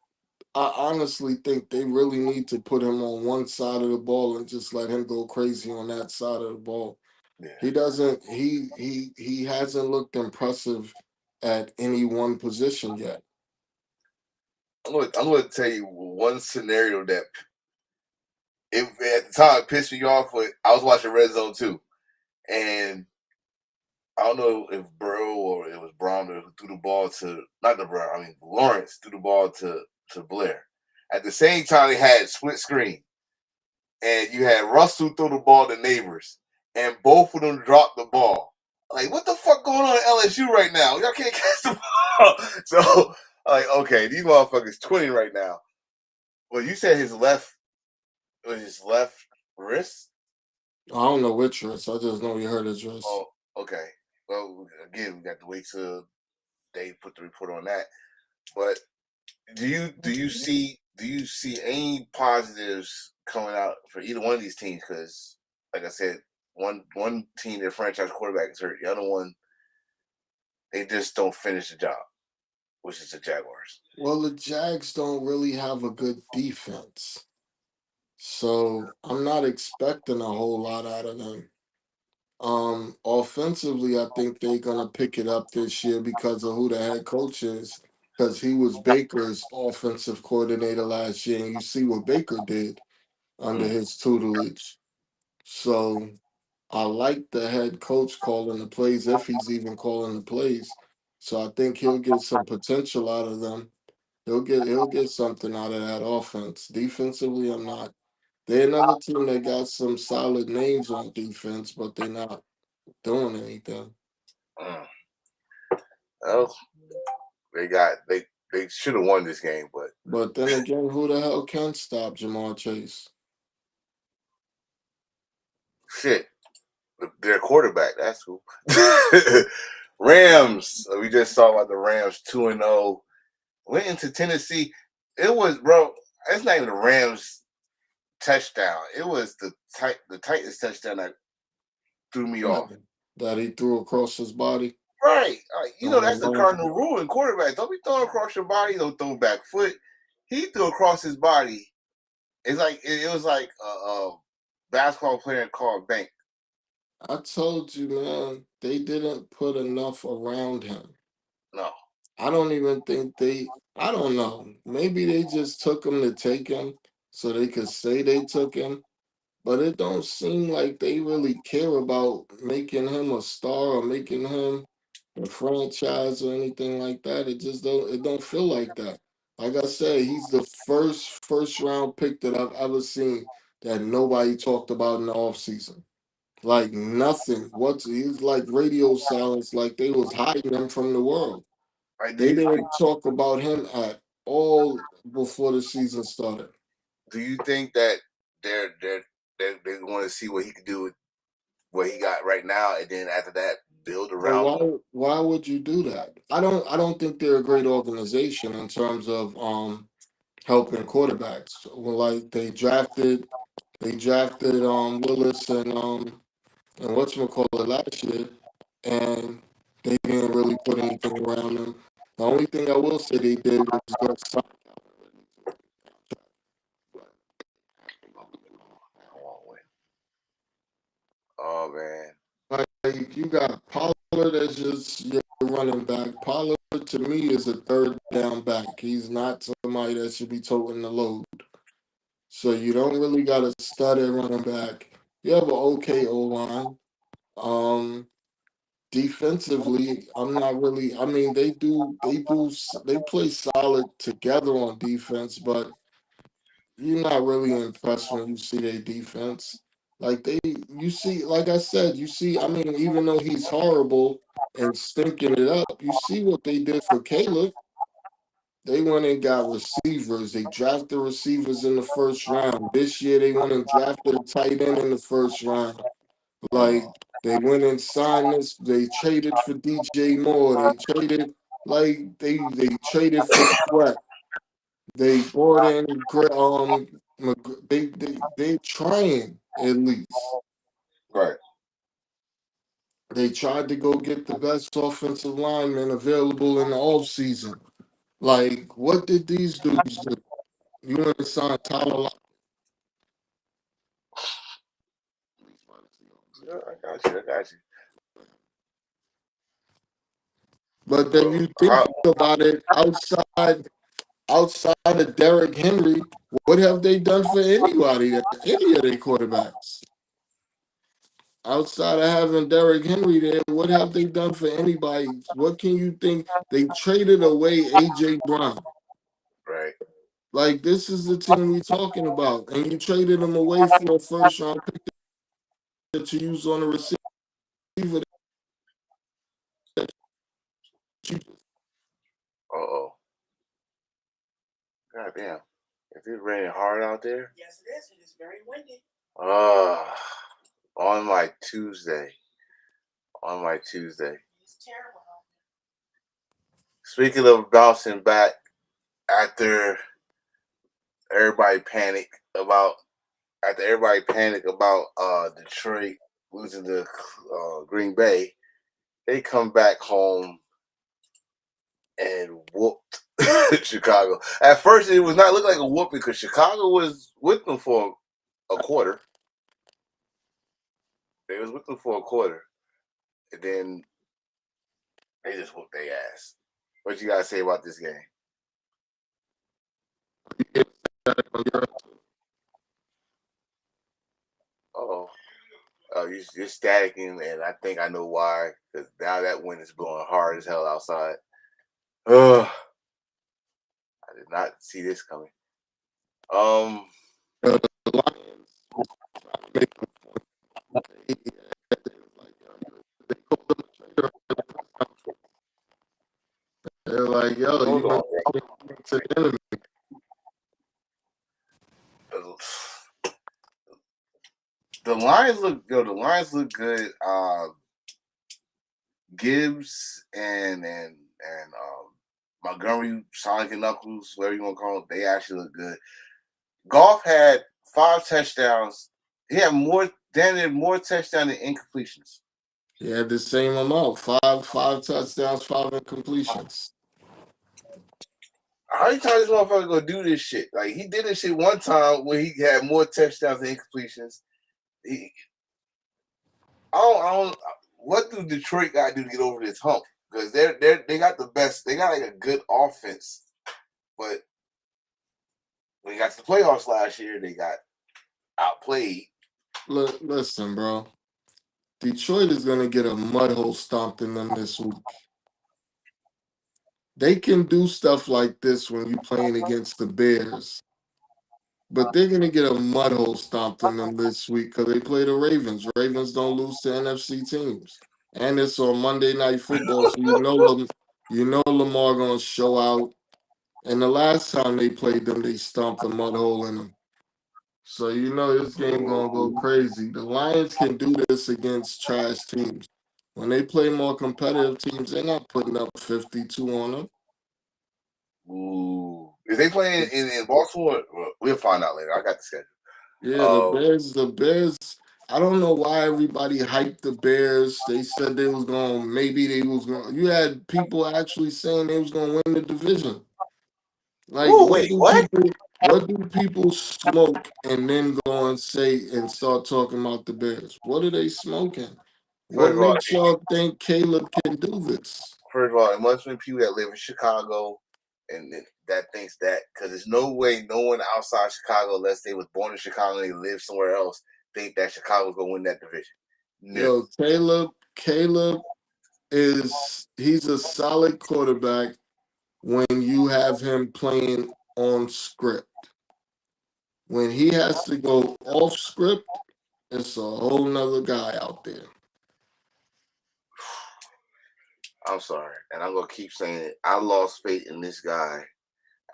I honestly think they really need to put him on one side of the ball and just let him go crazy on that side of the ball. Yeah. He doesn't. He hasn't looked impressive at any one position yet. I'm gonna tell you one scenario that at the time it pissed me off. But I was watching Red Zone too, and I don't know if Burrow or it was Browner who threw the ball to Lawrence threw the ball to Blair. At the same time, they had split screen, and you had Russell throw the ball to Neighbors, and both of them dropped the ball. Like, what the fuck going on at LSU right now? Y'all can't catch the ball. So, like, okay, these motherfuckers twinning right now. Well, you said his left wrist. I don't know which wrist. I just know he hurt his wrist. Oh, okay. Well, again, we got to wait till they put the report on that. But do you see any positives coming out for either one of these teams? Because, like I said, one team, their franchise quarterback is hurt. The other one, they just don't finish the job, which is the Jaguars. Well, the Jags don't really have a good defense. So I'm not expecting a whole lot out of them. Offensively, I think they're gonna pick it up this year because of who the head coach is. Because he was Baker's offensive coordinator last year, and you see what Baker did under his tutelage. So I like the head coach calling the plays, if he's even calling the plays. So I think he'll get some potential out of them. He'll get something out of that offense. Defensively, I'm not. They're another team that got some solid names on defense, but they're not doing anything. Well, they should have won this game, But then again, who the hell can stop Jamar Chase? shit, their quarterback. That's who. Rams. We just saw about the Rams 2-0. Went into Tennessee. It was, bro. It's not even the Rams touchdown. It was the Titans touchdown that threw me off. That he threw across his body. Right. That's the cardinal rule in quarterbacks. Don't be throwing across your body. Don't throw back foot. He threw across his body. It's like it was like a basketball player called Bank. I told you, man, they didn't put enough around him. No. I don't even think I don't know. Maybe they just took him to take him so they could say they took him. But it don't seem like they really care about making him a star or making him a franchise or anything like that. It don't feel like that. Like I said, he's the first round pick that I've ever seen that nobody talked about in the offseason. Like nothing. He's like radio silence, like they was hiding him from the world. They didn't talk about him at all before the season started. Do you think that they want to see what he could do with what he got right now, and then after that build around? Well, why would you do that? I don't think they're a great organization in terms of helping quarterbacks. Well, like they drafted Willis and whatchamacallit last year, and they didn't really put anything around them. The only thing I will say they did was go sign Oh man. like you got Pollard as just your running back. Pollard to me is a third down back. He's not somebody that should be toting the load. So you don't really got a stud at running back. You have an okay O line. Defensively, I'm not really. I mean, they play solid together on defense, but you're not really impressed when you see their defense. You see, like I said, you see. I mean, even though he's horrible and stinking it up, you see what they did for Caleb. They went and got receivers. They drafted receivers in the first round. This year, they went and drafted a tight end in the first round. Like they went and signed this. They traded for DJ Moore. They traded they traded for Sweat. They brought in they're trying at least. Right. They tried to go get the best offensive lineman available in the offseason. Like, what did these dudes do? You want to sign Tyler Lockett? Yeah, I got you. But then you think about it outside outside of Derrick Henry, what have they done for anybody, any of their quarterbacks? Outside of having Derrick Henry there, what have they done for anybody? What can you think? They traded away AJ Brown. Right. Like, this is the team we talking about. And you traded him away for a first round pick that you use on the receiver. Uh-oh. God damn. Is it raining hard out there? Yes, it is. It is very windy. On my Tuesday. On my Tuesday. It's terrible. Speaking of bouncing back after everybody panicked about Detroit losing to Green Bay, they come back home and whooped Chicago. At first, it was not looking like a whooping because Chicago was with them for a quarter. They was with them for a quarter, and then they just whooped their ass. What you gotta say about this game? Oh, you're staticking, and I think I know why. Because now that wind is blowing hard as hell outside. Ugh. I did not see this coming. The Lions. They're like, yo, Hold you know, on. to the enemy. The Lions look good. The Lions look good. Gibbs and Montgomery, Sonic and Knuckles, whatever you want to call them, they actually look good. Goff had 5 touchdowns. He had more touchdowns than incompletions. He had the same amount, five touchdowns, 5 incompletions. How many times this motherfucker gonna do this shit? Like, he did this shit one time where he had more touchdowns than incompletions. What do Detroit got to do to get over this hump? Because they got the best. They got like a good offense, but when they got to the playoffs last year, they got outplayed. Look, listen, bro. Detroit is gonna get a mud hole stomped in them this week. They can do stuff like this when you're playing against the Bears, but they're gonna get a mud hole stomped in them this week because they play the Ravens. Ravens don't lose to NFC teams, and it's on Monday Night Football, so you know Lamar gonna show out. And the last time they played them, they stomped a mud hole in them. So you know this game gonna go crazy. The Lions can do this against trash teams. When they play more competitive teams, they're not putting up 52 on them. Ooh. Is they playing in Baltimore? Well, we'll find out later. I got the schedule. Yeah, the Bears. I don't know why everybody hyped the Bears. They said they was going. Maybe they was going. You had people actually saying they was going to win the division. Like, Ooh, wait, what? What do people smoke and then go and say and start talking about the Bears? What are they smoking? What First of all, makes y'all think Caleb can do this? First of all, it must be people that live in Chicago and that thinks that, because there's no way no one outside Chicago, unless they was born in Chicago and they live somewhere else, think that Chicago's gonna win that division. No. Yo, Caleb he's a solid quarterback when you have him playing on script. When he has to go off script, it's a whole nother guy out there. I'm sorry, and I'm gonna keep saying it. I lost faith in this guy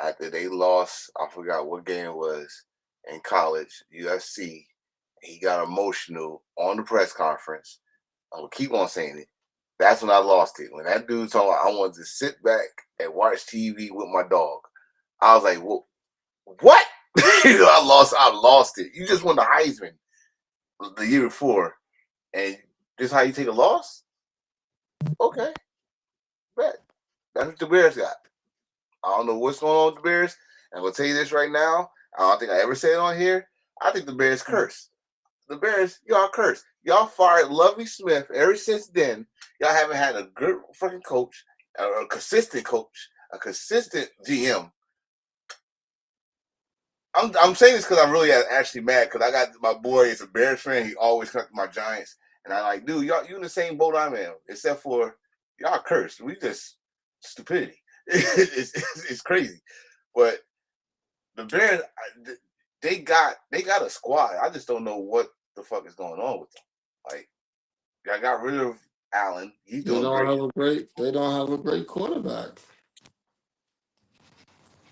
after they lost. I forgot what game it was in college, USC. He got emotional on the press conference. I'm gonna keep on saying it. That's when I lost it. When that dude told me I wanted to sit back and watch TV with my dog, I was like, "Well, what?" I lost it. You just won the Heisman the year before, and this is how you take a loss? Okay, bet. That's what the Bears got. I don't know what's going on with the Bears. I'm gonna tell you this right now. I don't think I ever said it on here. I think the Bears cursed. The Bears, y'all cursed. Y'all fired Lovie Smith. Ever since then, y'all haven't had a good fucking coach, a consistent GM. I'm saying this because I'm really actually mad because I got my boy is a Bears fan. He always comes to my Giants, and I like, dude, y'all, you in the same boat I'm in, except for y'all cursed. We just stupidity. It's crazy, but the Bears, they got a squad. I just don't know what the fuck is going on with them. Like, I got rid of Allen. He's They doing don't great. have a great. They don't have a great quarterback.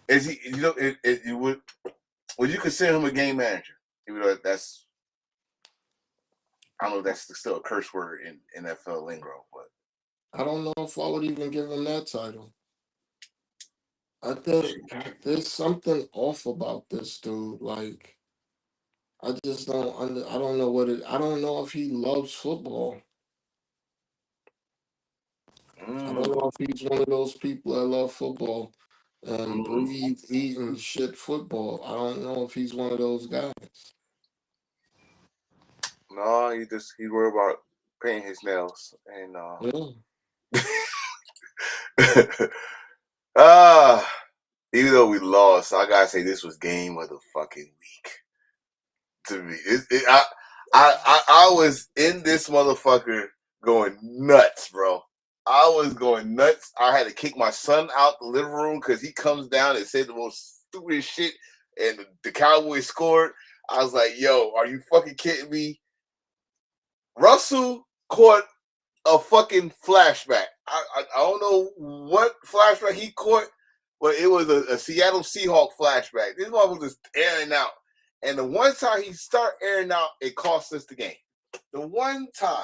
Is he? You know, it would you consider him a game manager? Even though that's, I don't know if that's still a curse word in NFL lingo, but I don't know if I would even give him that title. I think there's something off about this dude. Like, I just don't. I don't know what it. I don't know if he loves football. I don't know if he's one of those people that love football and breathe, eat, and shit football. I don't know if he's one of those guys. no, he worried about painting his nails and Yeah. even though we lost, I gotta say this was game of the fucking week to me. I was in this motherfucker going nuts, bro. I was going nuts. I had to kick my son out the living room because he comes down and said the most stupidest shit, and the Cowboys scored. I was like, yo, are you fucking kidding me? Russell caught a fucking flashback. I don't know what flashback he caught, but it was a Seattle Seahawks flashback. This one was just airing out. And the one time he started airing out, it cost us the game. The one time,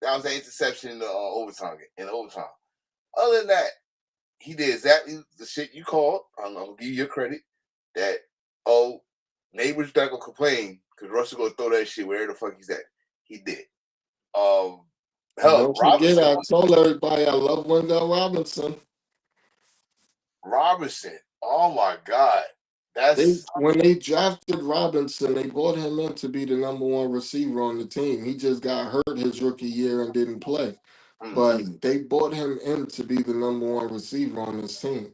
that was an interception in the overtime. Other than that, he did exactly the shit you called. I'm going to give you your credit. That, neighbors not going to complain because Russell going to throw that shit wherever the fuck he's at. He did. And Hell, don't forget, Robinson. I told everybody I love Wendell Robinson. Oh my God. When they drafted Robinson, they brought him in to be the number one receiver on the team. He just got hurt his rookie year and didn't play. But they brought him in to be the number one receiver on this team.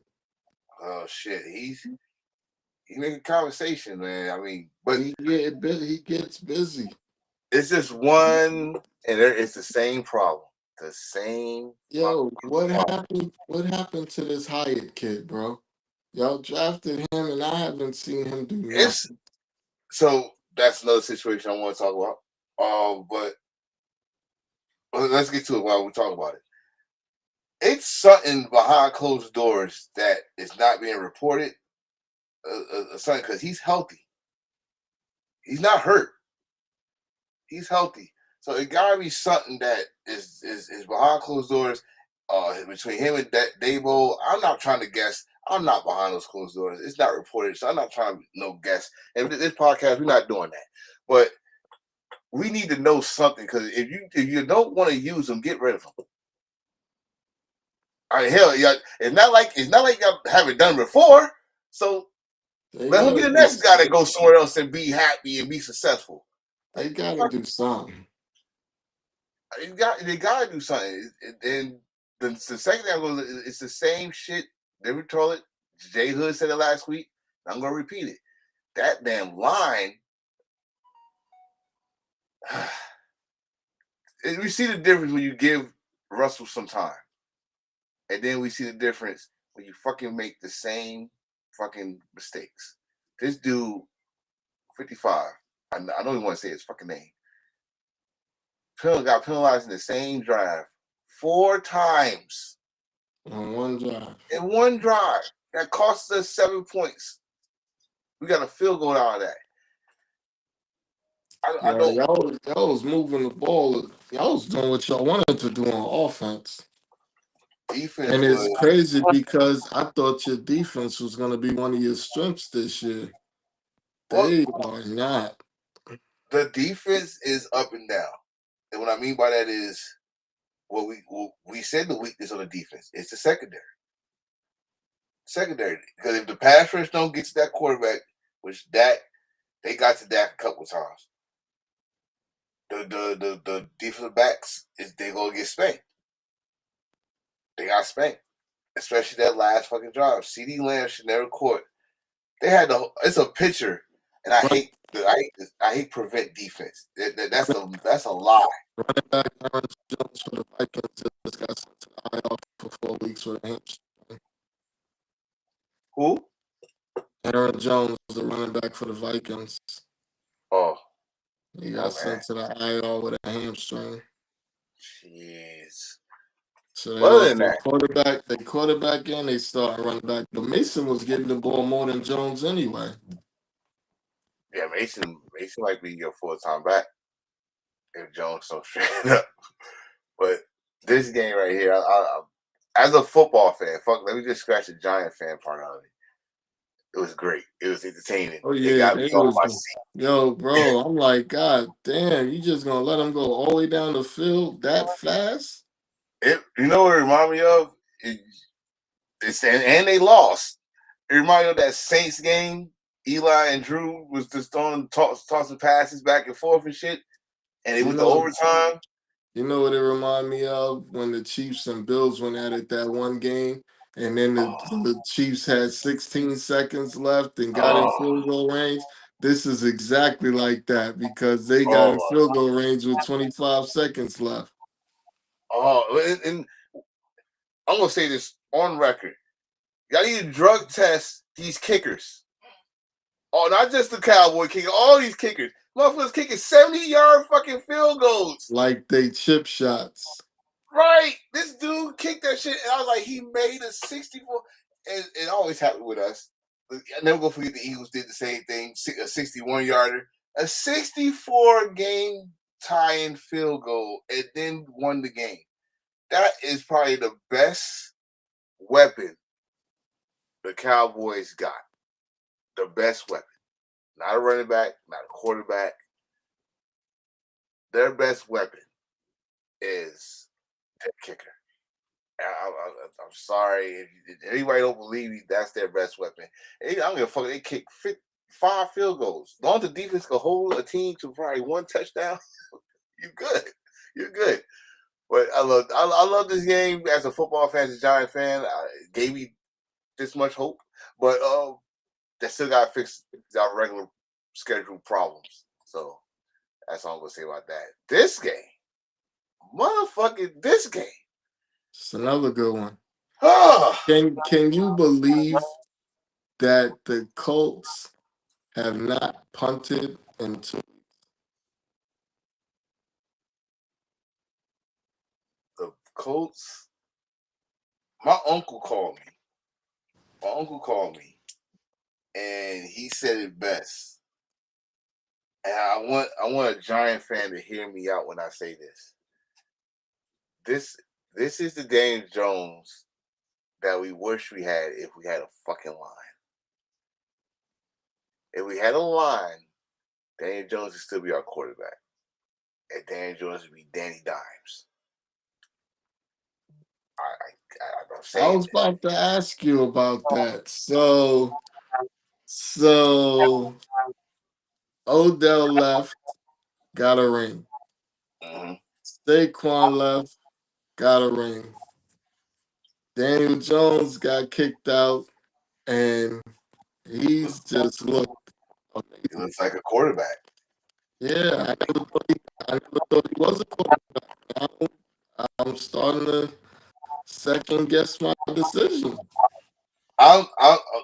Oh shit. He's making conversation, man. I mean, but he gets busy. It's just one, and it's the same problem. The same. Yo, what happened? What happened to this Hyatt kid, bro? Y'all drafted him, and I haven't seen him do nothing. So that's another situation I want to talk about. But let's get to it while we talk about it. It's something behind closed doors that is not being reported. Something because he's healthy. He's not hurt. He's healthy. So it gotta be something that is behind closed doors. Between him and Dabo, I'm not trying to guess. I'm not behind those closed doors. It's not reported, so I'm not trying to guess. And this podcast, we're not doing that. But we need to know something because if you don't want to use them, get rid of them. I mean, hell, it's not like y'all haven't done before. So let him be the next guy that goes somewhere else and be happy and be successful. They gotta do something. They gotta do something. And the second thing it's the same shit. They were told it. Jay Hood said it last week. I'm gonna repeat it. That damn line. We see the difference when you give Russell some time, and then we see the difference when you fucking make the same fucking mistakes. This dude, 55. I don't even want to say his fucking name. Got penalized in the same drive 4 times. On one drive. In one drive. That cost us 7 points. We got a field goal out of that. Y'all was moving the ball. Y'all was doing what y'all wanted to do on offense. Defense and it's crazy because I thought your defense was going to be one of your strengths this year. They are not. The defense is up and down. And what I mean by that is we said the weakness on the defense. It's the secondary. Because if the pass rush don't get to that quarterback, which they got to Dak a couple times, the defensive backs they gonna get spanked. They got spanked, especially that last fucking drive. CeeDee Lamb should never caught They had it's a picture, and I hate prevent defense. That's a lie. Running back Aaron Jones for the Vikings just got sent to the IR for 4 weeks with a hamstring. Who? Aaron Jones, the running back for the Vikings. Oh, He got sent to the IR with a hamstring. jeez. So they Other lost than their that, quarterback. They quarterback in. They start running back. But Mason was getting the ball more than Jones anyway. yeah, Mason might be your full-time back if Jones so straight up. But this game right here, I as a football fan, let me just scratch the Giant fan part of it. It was great. It was entertaining. Oh It yeah, got they me off was. my seat. Yo, bro, I'm like, God damn, you just gonna let them go all the way down the field that fast? You know what it reminded me of? And they lost. It reminded me of that Saints game. Eli and Drew was just tossing passes back and forth and shit. And they went to overtime. You know what it reminded me of? When the Chiefs and Bills went at it that one game, and then the Chiefs had 16 seconds left and got in field goal range. This is exactly like that because they got in field goal range with 25 seconds left. And I'm gonna say this on record. Y'all need to drug test these kickers. Oh, not just the Cowboy kicker, all these kickers. Motherfuckers kicking 70-yard fucking field goals. Like they chip shots. Right. This dude kicked that shit, and I was like, he made a 64. And it always happened with us. I never gonna forget the Eagles did the same thing, a 61-yarder. A 64-game tie-in field goal, and then won the game. That is probably the best weapon the Cowboys got. The best weapon. Not a running back, not a quarterback. Their best weapon is their kicker. I'm sorry. If anybody don't believe me, that's their best weapon. I don't give a fuck. They kick 5 field goals. As long as the defense can hold a team to probably 1 touchdown, you're good. You're good. But I love this game as a football fan, as a Giant fan. It gave me this much hope. But they still got to fix our regular schedule problems. So that's all I'm going to say about that. This game. Motherfucking this game. It's another good one. Oh. Can you believe that the Colts have not punted in 2 weeks? The Colts. My uncle called me. And he said it best. And I want a Giant fan to hear me out when I say this. This is the Daniel Jones that we wish we had if we had a fucking line. If we had a line, Daniel Jones would still be our quarterback. And Daniel Jones would be Danny Dimes. I was about to ask you about that. So Odell left, got a ring. Mm-hmm. Saquon left, got a ring. Daniel Jones got kicked out, and he's just looked amazing. He looks like a quarterback. Yeah, I never thought he was a quarterback. Now I'm starting to second guess my decision.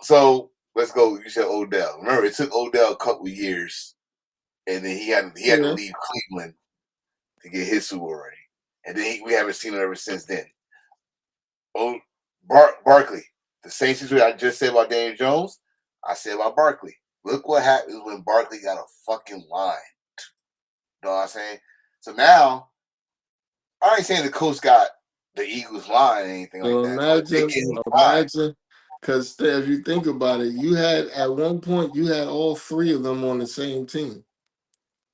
So let's go. You said Odell. Remember, it took Odell a couple of years, and then he had to leave Cleveland to get his Super Bowl ring, and then we haven't seen him ever since then. Barkley, the same situation I just said about Daniel Jones, I said about Barkley. Look what happens when Barkley got a fucking line. You know what I'm saying? So now, I ain't saying the coach got the Eagles line or anything like that. Imagine, because if you think about it, you had at one point you had all 3 of them on the same team.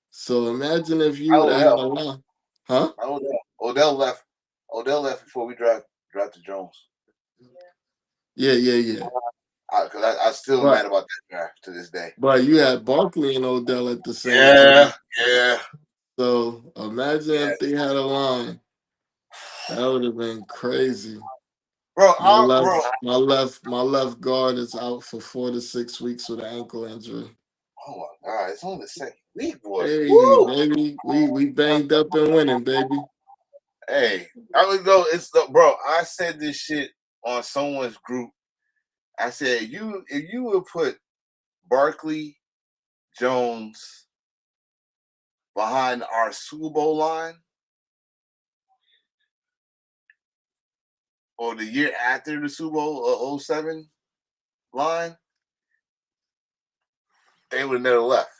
So imagine if you would have had a line, huh? Odell left before we drafted Jones. Yeah. Because I'm still mad about that draft to this day. But you had Barkley and Odell at the same time. Yeah. So imagine if they had a line. That would have been crazy. Bro, My left guard is out for 4 to 6 weeks with an ankle injury. oh my God, it's only the second week, boy. Hey, Woo! baby, we banged up and winning, baby. Hey, I would go. It's the bro. I said this shit on someone's group. I said, if you would put Barkley, Jones behind our Super Bowl line, or the year after the Super Bowl 07 line, they would have never left.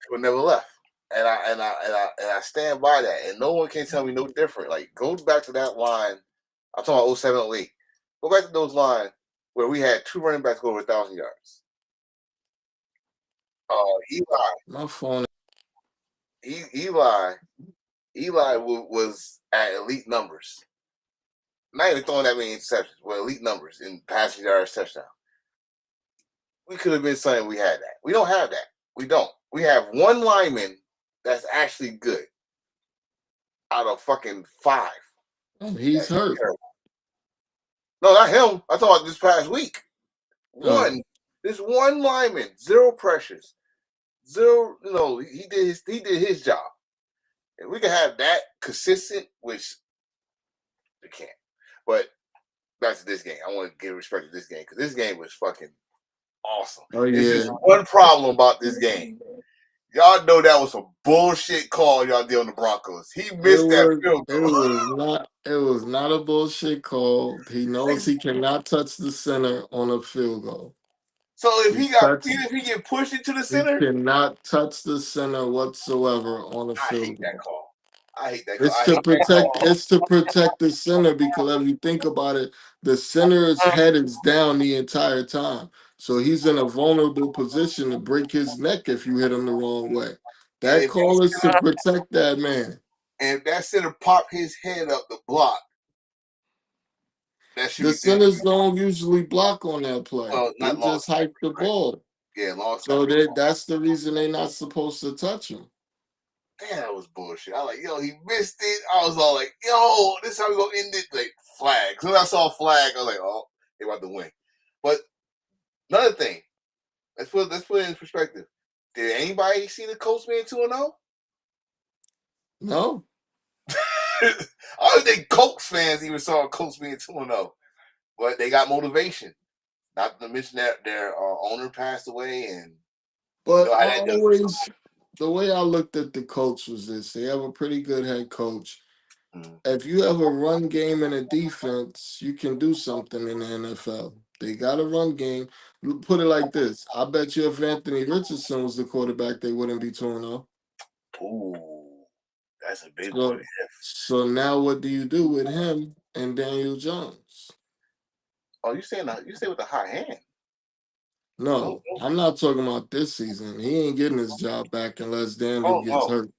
They would never left. And I stand by that. And no one can tell me no different. Like, go back to that line. I'm talking about 07, 08. Go back to those lines where we had 2 running backs go over 1,000 yards. My phone. Eli was at elite numbers. Not even throwing that many interceptions, but elite numbers in passing yards, touchdown. We could have been saying we had that. We don't have that. We don't. We have one lineman that's actually good out of fucking 5. And he's hurt. No, not him. I thought this past week. This one lineman, 0 pressures, 0. You know, he did his job. And we can have that consistent, which we can't. But back to this game. I want to give respect to this game because this game was fucking awesome. Oh, yeah. There's just one problem about this game. Y'all know that was a bullshit call y'all did on the Broncos. He missed that field goal. It was not a bullshit call. He knows he cannot touch the center on a field goal. So if he get pushed into the center, he cannot touch the center whatsoever on a field goal. I hate that call. It's to protect the center because if you think about it, the center's head is down the entire time. So he's in a vulnerable position to break his neck if you hit him the wrong way. That call is to protect that man. And if that center pop his head up the block, the centers don't usually block on that play. They just hype the ball. Yeah, long So that's the reason they're not supposed to touch him. Damn, that was bullshit. I was like, yo, he missed it. I was all like, yo, this is how we gonna end it. Like, flag. So when I saw a flag, I was like, oh, they're about to win. But another thing, let's put it in perspective. Did anybody see the Colts being 2-0? No. I don't think Colts fans even saw Colts being 2-0. But they got motivation. Not to mention that their owner passed away. But the way I looked at the Colts was this. They have a pretty good head coach. Mm-hmm. If you have a run game and a defense, you can do something in the NFL. They got a run game. Put it like this. I bet you if Anthony Richardson was the quarterback, they wouldn't be 2-0. Ooh, that's a big one. So now what do you do with him and Daniel Jones? Oh, you say with a hot hand. No, I'm not talking about this season. He ain't getting his job back unless Daniel gets hurt.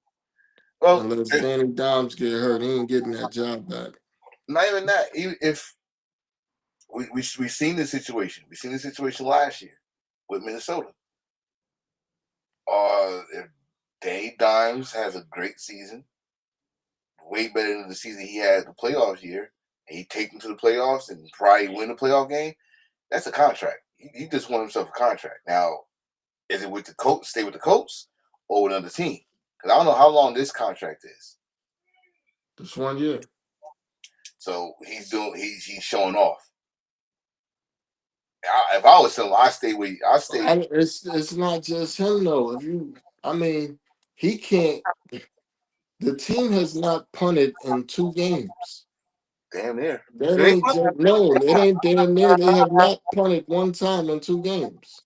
Well, unless Danny Dimes get hurt, he ain't getting that job back. Not even that. Even if we seen the situation. We seen the situation last year with Minnesota. If Danny Dimes has a great season, way better than the season he had the playoffs year, and he take them to the playoffs and probably win the playoff game, that's a contract. He just won himself a contract. Now, is it with the Colts, stay with the Colts, or with another team? Because I don't know how long this contract is. Just 1 year. So he's showing off. If I was him, I stay. It's not just him though. He can't. The team has not punted in 2 games. Damn near. It ain't damn near. They have not punted 1 time in 2 games.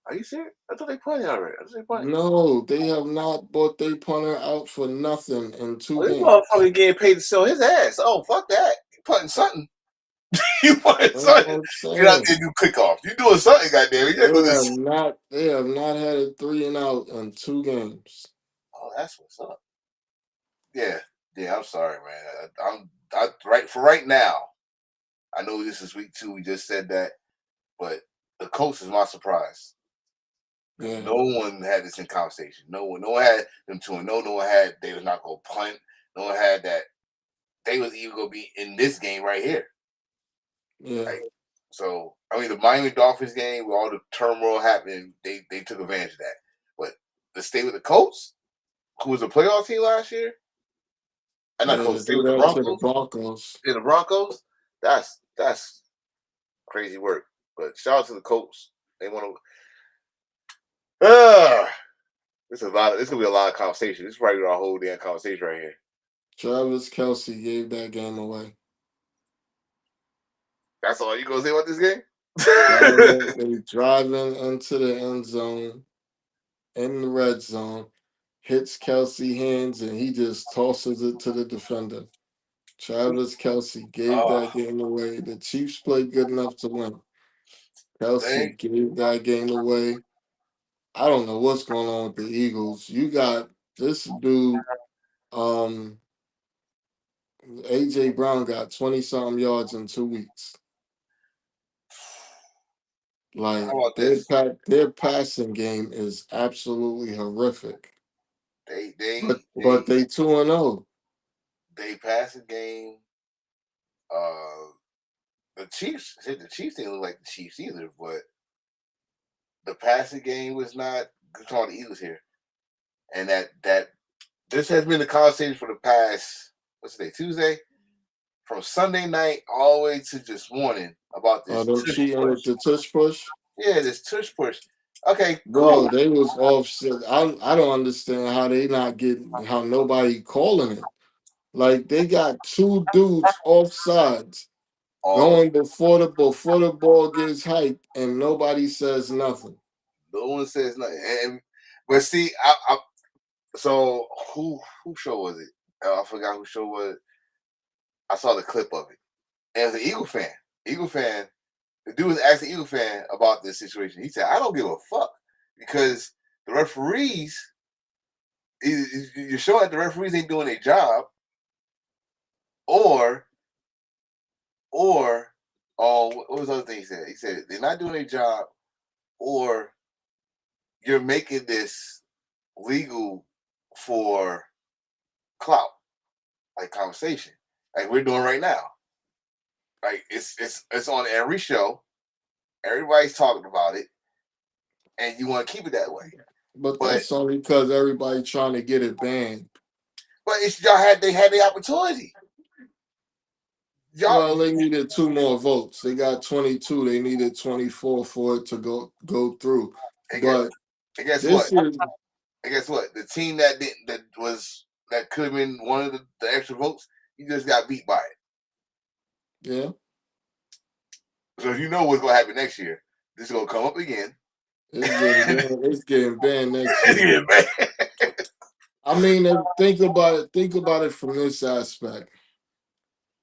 Are you serious? I thought they punted already. No, they have not bought their punter out for nothing in 2 games. This motherfucker getting paid to sell his ass. Oh, fuck that. You punting something. You punting something. Get out there and do kickoff. You doing something, goddamn. They have not had a 3 and out in 2 games. Oh, that's what's up. Yeah, I'm sorry, man. I right now. I know this is week 2. We just said that, but the Colts is my surprise. Yeah. No one had this in conversation. No one had them 2-0. No one had they was not going to punt. No one had that they was even gonna be in this game right here. Yeah. Like, so I mean, the Miami Dolphins game with all the turmoil happening, they took advantage of that. But to stay with the Colts, who was a playoff team last year, and not Yeah, Colts, to stay do with the that to the Broncos. Broncos. Yeah, the Broncos. That's crazy work. But shout out to the Colts. They want to. This is a lot. This gonna be a lot of conversation. This is probably our whole damn conversation right here. Travis Kelsey gave that game away. That's all you gonna say about this game? They driving into the end zone, in the red zone, hits Kelsey hands, and he just tosses it to the defender. Travis Kelsey gave that game away. The Chiefs played good enough to win. Kelsey Dang. gave that game away. I don't know what's going on with the Eagles. You got this dude, AJ Brown got 20-something yards in 2 weeks. Like How about this? their passing game is absolutely horrific. They But they 2-0. they pass the game. The Chiefs didn't look like the Chiefs either, but the passing game was not good on the Eagles here. And that this has been the conversation for the past Tuesday? From Sunday night all the way to this morning about this Them tush cheating push. with the tush push. Yeah, this tush push. Okay, Bro, cool. they was offset. I don't understand how they not getting how nobody calling it. Like they got two dudes offsides going before the ball gets hiked and nobody says nothing. No one says nothing. But see, so who show was it? I forgot who show was. I saw the clip of it. And as an Eagle fan, the dude was asking Eagle fan about this situation. He said, "I don't give a fuck because the referees, you're showing that the referees ain't doing their job, or what was the other thing he said? He said they're not doing their job, or you're making this legal for clout, like conversation, like we're doing right now. Like it's on every show, everybody's talking about it, and you want to keep it that way. But that's only because everybody trying to get it banned. But they had the opportunity. Well, they needed 2 more votes. They got 22. They needed 24 for it to go through. But and guess this what? is And guess what? The team that could have been one of the extra votes, you just got beat by it. Yeah. So if you know what's gonna happen next year, this is gonna come up again. It's getting banned next year. I mean, think about it from this aspect.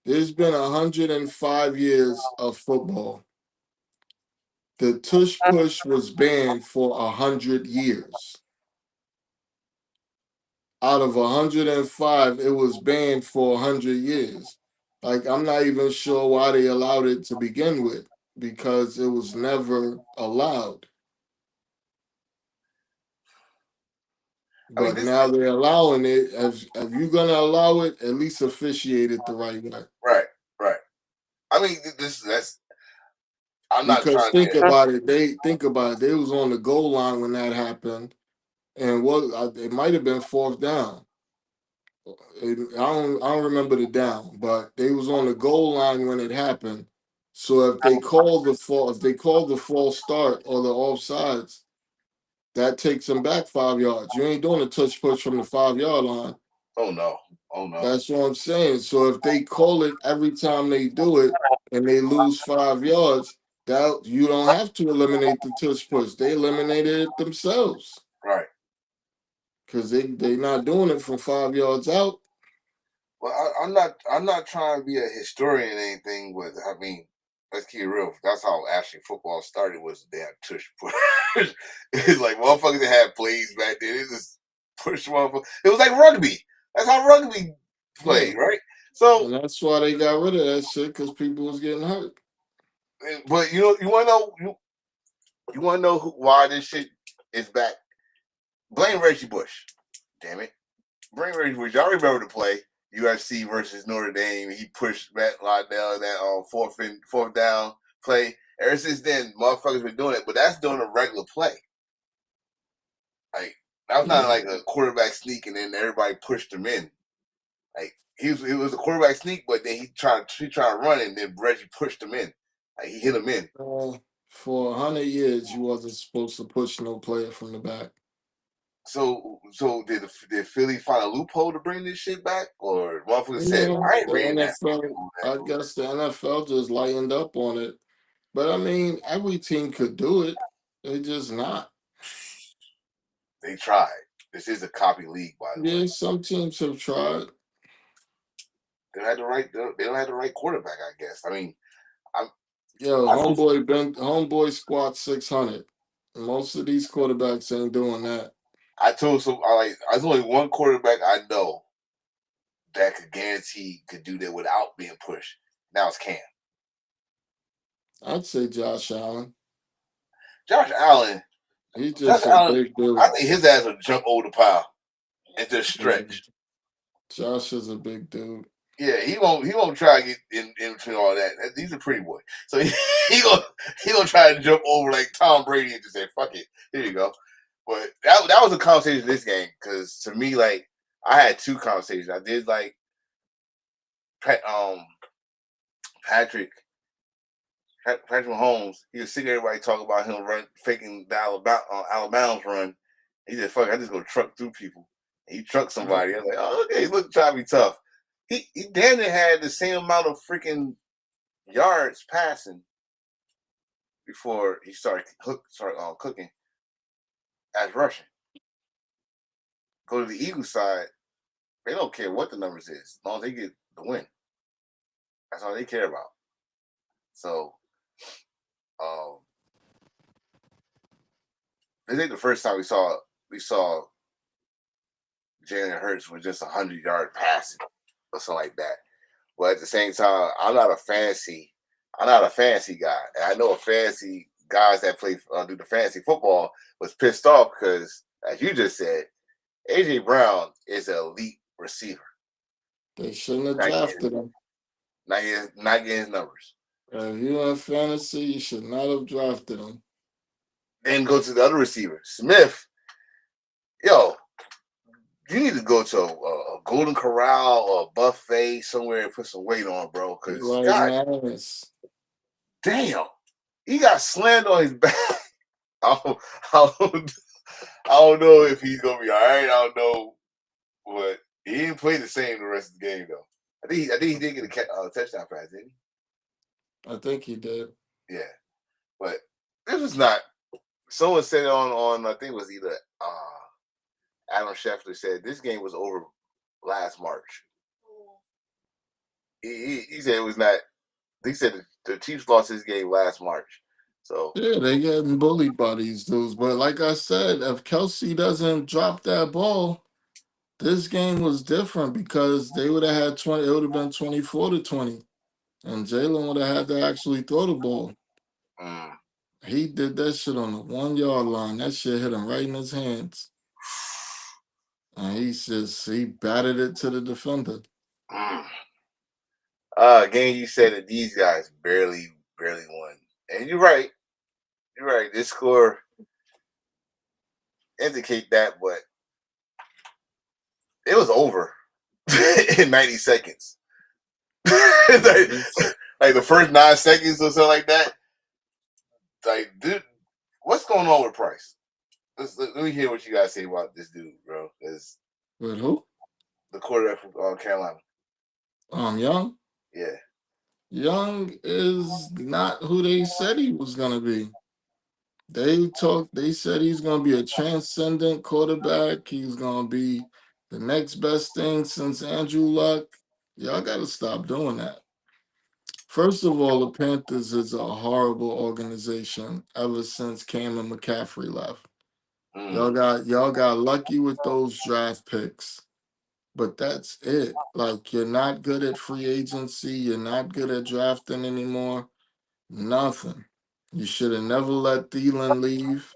There's been 105 years of football. The tush push was banned for 100 years. Out of 105, it was banned for 100 years. Like, I'm not even sure why they allowed it to begin with, because it was never allowed. But now they're allowing it. If you're gonna allow it, at least officiate it the right way. Right. I mean, I'm not Because trying think to about it. They was on the goal line when that happened, and it might have been 4th down. I don't remember the down, but they was on the goal line when it happened. So if they call the false start or the offsides, that takes them back 5 yards. You ain't doing a touch push from the 5-yard line. Oh no. That's what I'm saying. So if they call it every time they do it and they lose 5 yards, that you don't have to eliminate the touch push. They eliminated it themselves. Right. Because they not doing it from 5 yards out. Well, I'm not trying to be a historian or anything, but I mean, let's keep it real. That's how actually football started, was the damn tush push. It's like motherfuckers that had plays back then. They just push motherfuckers. It was like rugby. That's how rugby played, right? So, and that's why they got rid of that shit, because people was getting hurt. But you want to know why this shit is back? Blame Reggie Bush. Damn it. Blame Reggie Bush. Y'all remember the play. UFC versus Notre Dame. He pushed Matt Lydell that fourth down play. Ever since then, motherfuckers been doing it, but that's doing a regular play. Like that was not like a quarterback sneak and then everybody pushed him in. Like it was a quarterback sneak, but then he tried to run and then Reggie pushed him in. Like he hit him in. For 100 years, you wasn't supposed to push no player from the back. So did Philly find a loophole to bring this shit back, or motherfucker said I ain't reading that? I guess the NFL just lightened up on it, but I mean, every team could do it. They just not. They tried. This is a copy league, by the way. Yeah, some teams have tried. They don't have the right quarterback, I guess. I mean, homeboy squat 600. Most of these quarterbacks ain't doing that. There's only one quarterback I know that could guarantee could do that without being pushed. Now it's Cam. I'd say Josh Allen. Josh Allen. He's just a big dude. I think his ass would jump over the pile and just stretch. Josh is a big dude. Yeah, he won't try to get in between all that. He's a pretty boy. So he gonna try to jump over like Tom Brady and just say, fuck it. Here you go. But that was a conversation in this game, because to me, like, I had two conversations. I did like Patrick Mahomes. He was seeing everybody talk about him faking the Alabama's run. He said, fuck, I just go truck through people. And he trucked somebody. I was like, oh, okay, look, try to be tough. He damn near had the same amount of freaking yards passing before he started cooking as rushing. Go to the Eagles side, they don't care what the numbers is, as long as they get the win. That's all they care about. So, this ain't the first time we saw Jalen Hurts with just 100-yard passing or something like that. But at the same time, I'm not a fancy guy, and I know a fancy guys that play do the fantasy football was pissed off because, as you just said, AJ Brown is an elite receiver. They shouldn't have drafted him. Not getting his numbers. If you're in fantasy, you should not have drafted him. Then go to the other receiver, Smith. Yo, you need to go to a Golden Corral or a buffet somewhere and put some weight on, bro. Because damn, he got slammed on his back. I don't know if he's gonna be all right. I don't know, but he didn't play the same the rest of the game though. I think he did get a touchdown pass, didn't he? I think he did. Yeah, but this was not. Someone said on I think it was either Adam Schefter said this game was over last March. He said it was not. He said the Chiefs lost this game last March. So yeah, they getting bullied by these dudes. But like I said, if Kelsey doesn't drop that ball, this game was different because they would have had 20. It would have been 24-20, and Jalen would have had to actually throw the ball. He did that shit on the 1 yard line. That shit hit him right in his hands, and he batted it to the defender. Again, you said that these guys barely won, and you're right. You're right. This score indicate that, but it was over in 90 seconds. like the first 9 seconds or something like that. Like, dude, what's going on with Price? Let me hear what you guys say about this dude, bro. With who? The quarterback from Carolina. Young? Yeah. Young is not who they said he was gonna be. They said he's gonna be a transcendent quarterback. He's gonna be the next best thing since Andrew Luck. Y'all gotta stop doing that. First of all, the Panthers is a horrible organization ever since Cameron McCaffrey left. Y'all got lucky with those draft picks. But that's it. Like, you're not good at free agency. You're not good at drafting anymore. Nothing. You should have never let Thielen leave.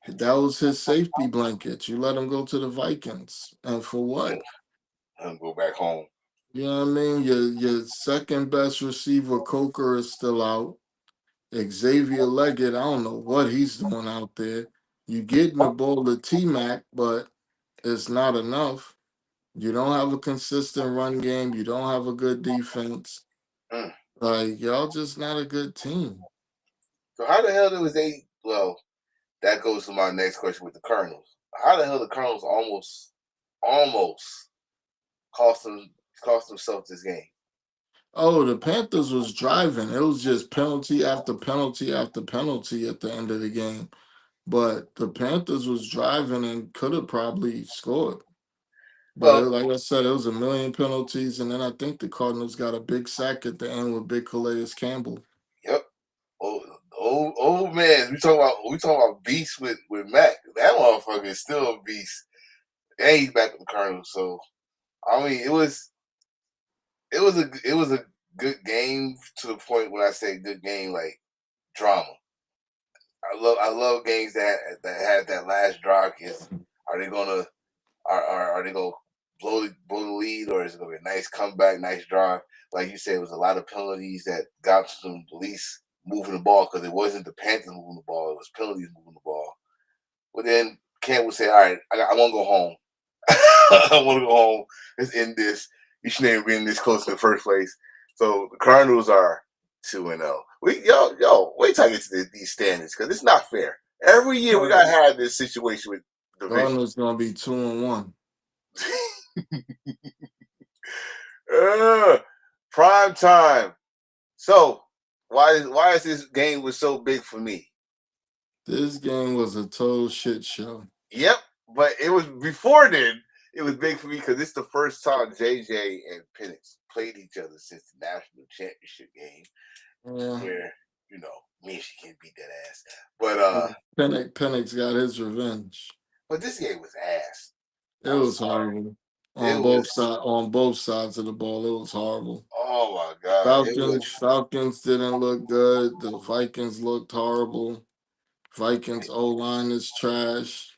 That was his safety blanket. You let him go to the Vikings. And for what? Let him go back home. You know what I mean? Your second best receiver, Coker, is still out. Xavier Leggett, I don't know what he's doing out there. You getting the ball to T Mac, but it's not enough. You don't have a consistent run game. You don't have a good defense. Mm. Like y'all just not a good team. So how the hell was they? Well, that goes to my next question with the Cardinals. How the hell the Cardinals almost cost themselves this game? Oh, the Panthers was driving. It was just penalty after penalty after penalty at the end of the game. But the Panthers was driving and could have probably scored. But Well, like I said, it was a million penalties, and then I think the Cardinals got a big sack at the end with Big Calais Campbell. yep. Old man. We talking about beast with Mac. That motherfucker is still a beast. And he's back with the Cardinals. So I mean, it was a good game to the point when I say good game, like drama. I love games that have that last drive. Are they gonna are they gonna blow the lead, or is it gonna be a nice comeback, nice drive? Like you said, it was a lot of penalties that got them at least moving the ball, because it wasn't the Panthers moving the ball; it was penalties moving the ball. But then Campbell said, "All right, I want to go home. I want to go home. Let's end this. You shouldn't have been this close in the first place." So the Cardinals are 2-0. Wait till I get to these standings, because it's not fair. Every year we gotta have this situation with division. Cardinals gonna be 2-1. Prime time. So why is this game was so big for me? This game was a total shit show. Yep, but it was before then. It was big for me because it's the first time JJ and Penix played each other since the national championship game, Yeah. where Michigan beat that ass. But Penix got his revenge. but this game was ass. It I'm was sorry. horrible It was. on both sides of the ball. It was horrible. Oh my god! It was. Falcons didn't look good. The Vikings looked horrible. Vikings O line is trash.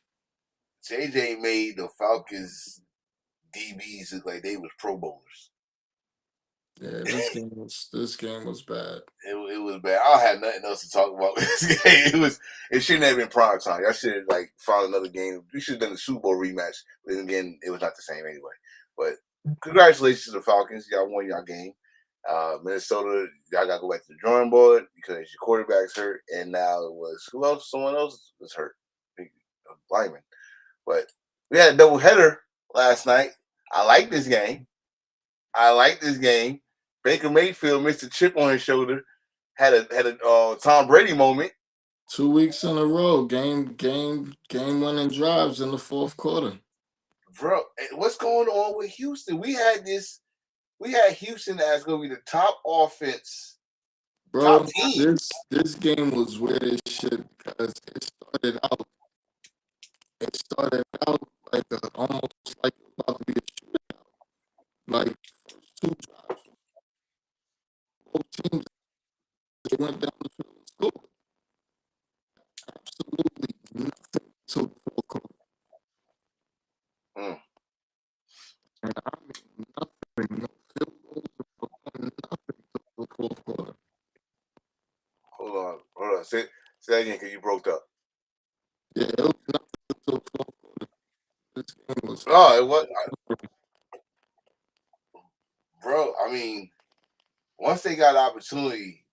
JJ made the Falcons DBs look like they was Pro Bowlers. Yeah, this game was bad. It was bad. I don't have nothing else to talk about with this game. It shouldn't have been prime time. Y'all should have found another game. We should have done the Super Bowl rematch. But then again, it was not the same anyway. But congratulations to the Falcons. Y'all won y'all game. Minnesota, y'all gotta go back to the drawing board because your quarterback's hurt, and now it was who else? Someone else was hurt. Big lineman. But we had a double header last night. I like this game. Baker Mayfield missed a chip on his shoulder. Had a Tom Brady moment. 2 weeks in a row, game winning drives in the fourth quarter. Bro, what's going on with Houston? We had Houston as going to be the top offense, Bro, top team. this game was weird as shit because it started out like almost like it was about to be a shootout. Like first two drives, both teams they went down the field and scored. Absolutely nothing till the fourth quarter. Mm. And I mean nothing, no field goals, nothing till the fourth quarter. Hold on. Say that again because you broke up. Yeah, it was nothing till the fourth quarter. This game was It was. Bro, I mean, once they got opportunity,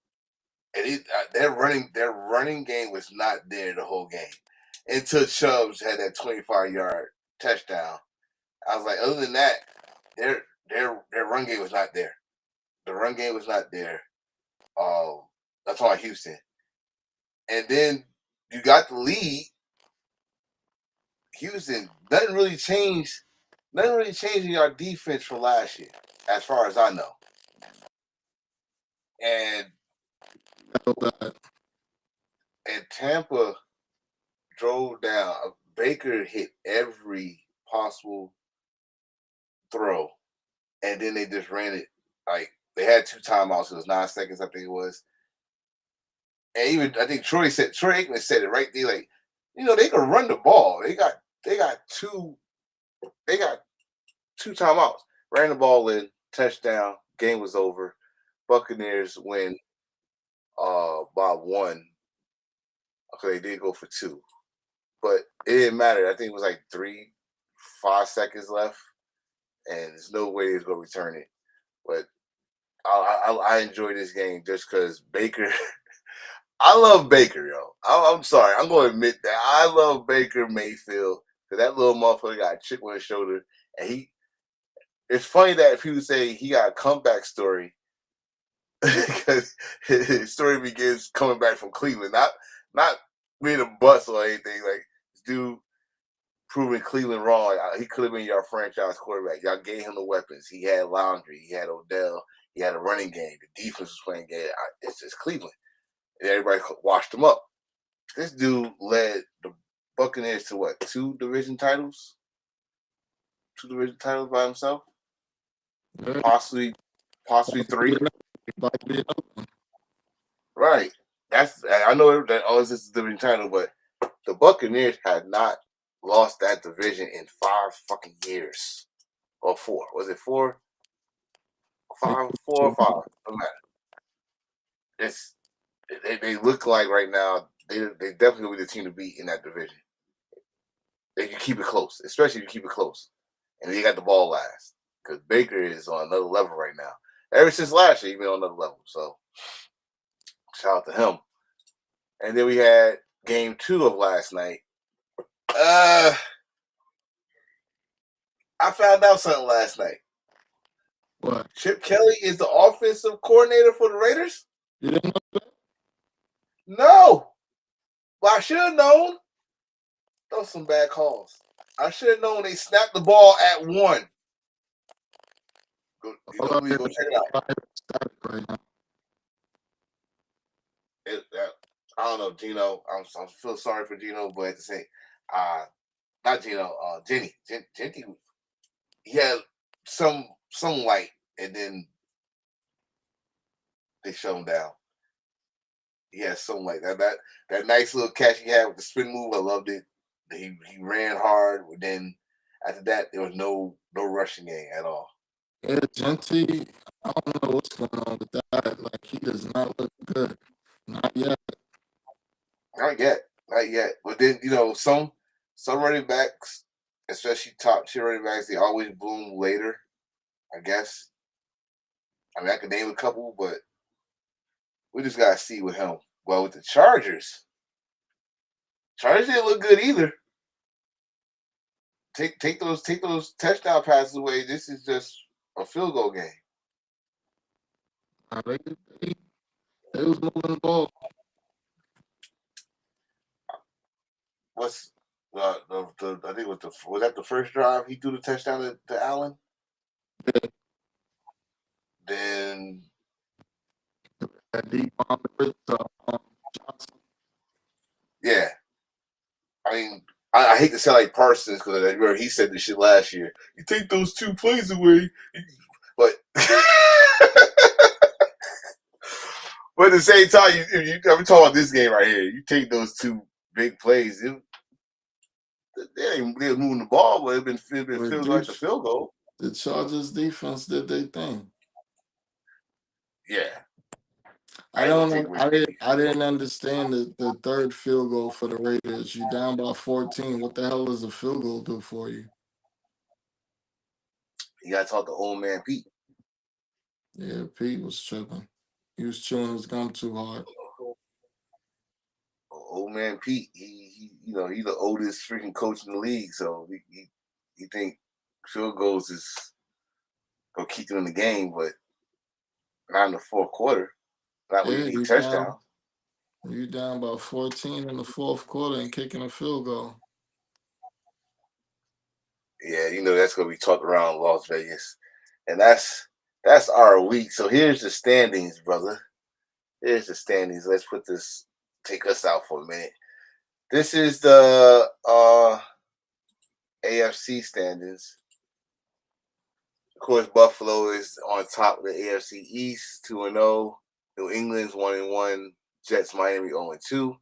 and their running game was not there the whole game until Chubbs had that 25-yard touchdown. I was like, other than that, their run game was not there. The run game was not there. That's on Houston. And then you got the lead. Houston, nothing really changed in our defense from last year, as far as I know. And Tampa drove down. Baker hit every possible throw, and then they just ran it. Like they had 2 timeouts. It was 9 seconds, I think it was. And even I think Troy Aikman said it right there. Like, they could run the ball. They got 2 timeouts. Ran the ball in. touchdown. Game was over. Buccaneers win by 1. Okay, they did go for 2. But it didn't matter. I think it was like 5 seconds left. And there's no way he's gonna return it. But I enjoy this game just because Baker. I love Baker, yo. I'm sorry. I'm going to admit that I love Baker Mayfield because that little motherfucker got a chip on his shoulder, and it's funny that people say he got a comeback story because his story begins coming back from Cleveland, not being a bust or anything. Like this dude proving Cleveland wrong. Like, he could have been your franchise quarterback. Y'all gave him the weapons. He had Laundry. He had Odell. He had a running game. The defense was playing game. It's just Cleveland. And everybody washed him up. This dude led the Buccaneers to what? 2 division titles? 2 division titles by himself? Yeah. Possibly 3. Right. I know that this is a division title, but the Buccaneers had not lost that division in 5 fucking years. Or 4. Was it 4? 4 or 5. No matter. They look like right now they definitely will be the team to beat in that division. They can keep it close, especially if you keep it close. And they got the ball last. Because Baker is on another level right now. Ever since last year, he's been on another level. So shout out to him. And then we had game 2 of last night. I found out something last night. What? Chip Kelly is the offensive coordinator for the Raiders? You didn't know that? No. But I should have known. Those some bad calls. I should have known they snapped the ball at 1. Go check it out. I don't know, Gino. I feel sorry for Gino, but at the same, not Gino. Jenny. He had some light, and then they shut him down. He had some light. That nice little catch he had with the spin move. I loved it. He ran hard. But then after that, there was no rushing game at all. Yeah, Genty, I don't know what's going on with that. Like, he does not look good. Not yet. Not yet. But then, some running backs, especially top tier running backs, they always bloom later, I guess. I mean, I could name a couple, but we just got to see with him. Well, with the Chargers didn't look good either. Take those touchdown passes away. This is just a field goal game. They was moving the ball. What's I think it was that the first drive he threw the touchdown to Allen? Yeah. Then That deep bomb with Johnson. Yeah. I mean, I hate to sound like Parsons because I remember he said this shit last year. You take those 2 plays away, but but at the same time, I'm talking about this game right here. You take those 2 big plays, they were moving the ball, but it feels like the field goal. The Chargers defense did their thing. Yeah. I didn't understand the third field goal for the Raiders. You down by 14. What the hell does a field goal do for you? You got to talk to old man Pete. Yeah, Pete was tripping. He was chewing his gum too hard. Old man Pete, he's the oldest freaking coach in the league, so he think field goals is gonna keep them in the game, but not in the fourth quarter. Not when you need touchdowns. You down by 14 in the fourth quarter and kicking a field goal. Yeah, that's gonna be talked around Las Vegas, and that's our week. So here's the standings, brother. Here's the standings. Let's take us out for a minute. This is the AFC standings. Of course, Buffalo is on top of the AFC East, 2-0. New England's 1-1. Jets, Miami 0-2.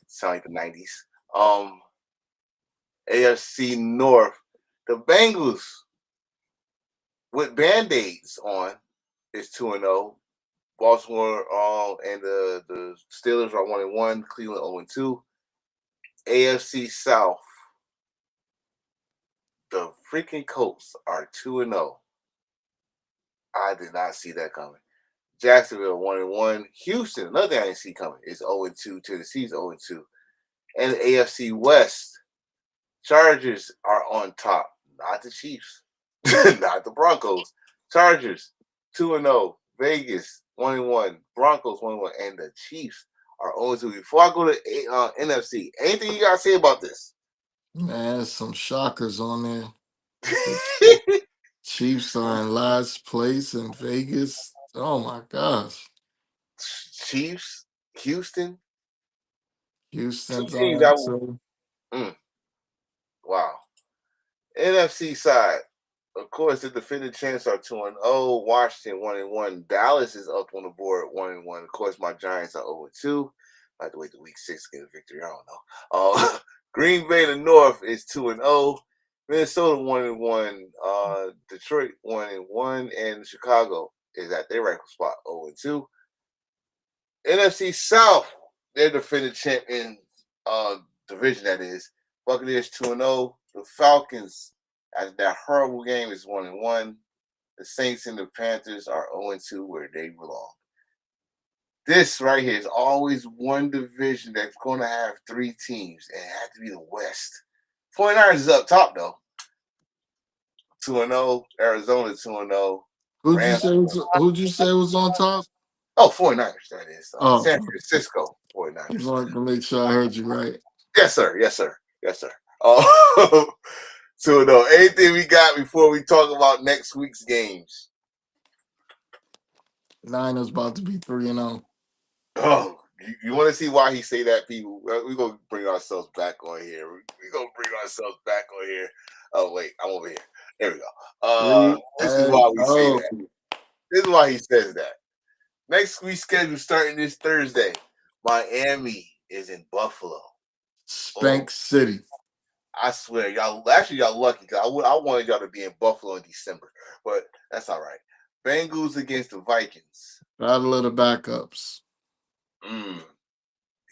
Sound like the 90s. AFC North, the Bengals with Band-Aids on is 2-0. Baltimore and the Steelers are 1-1. Cleveland 0-2. AFC South, the freaking Colts are 2-0. I did not see that coming. Jacksonville 1-1. Houston, another thing I didn't see coming, is 0-2. Tennessee's 0-2. And the AFC West, Chargers are on top, not the Chiefs, not the Broncos. Chargers 2-0. Vegas 1-1. Broncos 1-1, and the Chiefs are 0-2. Before I go to NFC, anything you gotta say about this? Man, there's some shockers on there. Chiefs are in last place in Vegas. Oh my gosh. Chiefs, Houston, two Houston's teams on I it will. too. Wow. NFC side, of course, the defending champs are 2-0. Washington 1-1. Dallas is up on the board 1-1. Of course, my Giants are 0-2. I have to wait to week 6 to get a victory. I don't know. Green Bay, the North, is 2-0. Minnesota 1-1. Detroit 1-1, and Chicago is at their rightful spot 0-2. NFC South, their defending champion division, that is. Buccaneers 2-0. The Falcons, after that horrible game, is 1-1. The Saints and the Panthers are 0-2, where they belong. This right here is always one division that's going to have 3 teams, and it has to be the West. 49ers is up top, though. 2-0. Arizona 2-0. Who'd you say was on top? Oh, 49ers, that is. Oh, San Francisco I 49ers. wanted to make sure I heard you right. Yes, sir. Yes, sir. Yes, sir. Oh, 2-0. Anything we got before we talk about next week's games? Niners about to be 3-0. Oh, you want to see why he say that, people? We're going to bring ourselves back on here. We're going to bring ourselves back on here. Oh, wait. I'm over here. There we go. This is why we say that. This is why he says that. Next week's schedule starting this Thursday. Miami is in Buffalo. Spank City. I swear, y'all lucky because I wanted y'all to be in Buffalo in December, but that's all right. Bengals against the Vikings. Battle of the backups.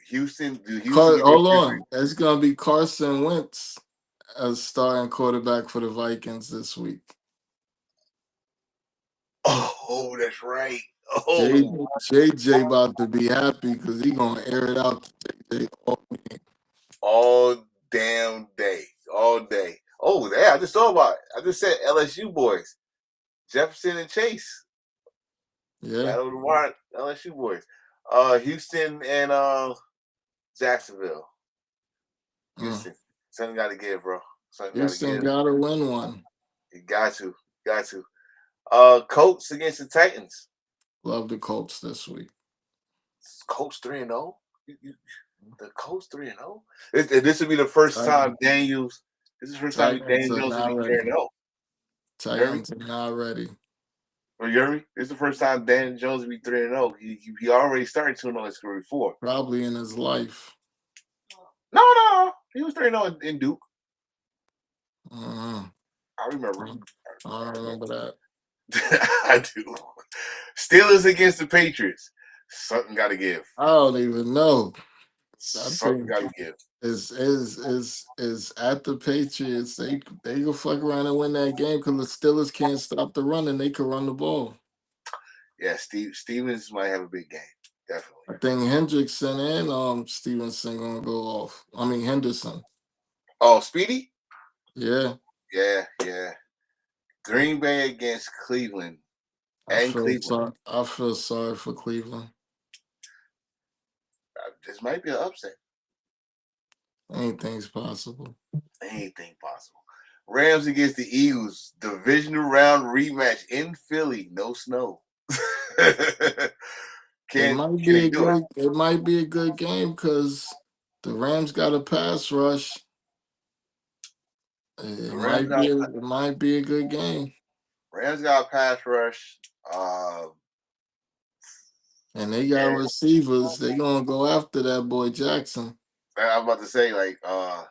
Houston. Hold on. It's going to be Carson Wentz as starting quarterback for the Vikings this week. Oh, that's right. Oh, JJ about to be happy because he's going to air it out to JJ all damn day. All day. Oh, yeah, I just thought about it. I just said LSU boys. Jefferson and Chase. Yeah. Battle of the Wire, LSU boys. Houston and Jacksonville. Houston. Something got to give, bro. Houston got to win one. You got to. Colts against the Titans. Love the Colts this week. Colts 3-0. The Colts 3-0. This would be the first time Daniels. This is the first time Daniels will be 3-0. Titans are not ready. You hear me? This is the first time Dan Jones will be 3-0. He already started 2-0 his career before. Probably in his life. No. He was 3-0 in Duke. I remember. I remember that. I do. Steelers against the Patriots. Something got to give. I don't even know. Something got to give. Is at the Patriots. They can fuck around and win that game because the Steelers can't stop the run and they can run the ball. Yeah, Stevens might have a big game. Definitely. I think Hendrickson and Stevenson gonna go off. I mean Henderson. Oh, Speedy? Yeah. Yeah. Green Bay against Cleveland. I feel sorry for Cleveland. This might be an upset. Anything's possible. Rams against the Eagles. Divisional round rematch in Philly. No snow. It might be a good game because the Rams got a pass rush. It might be a good game. Rams got a pass rush. And they got receivers. They're gonna go after that boy Jackson. I was about to say, I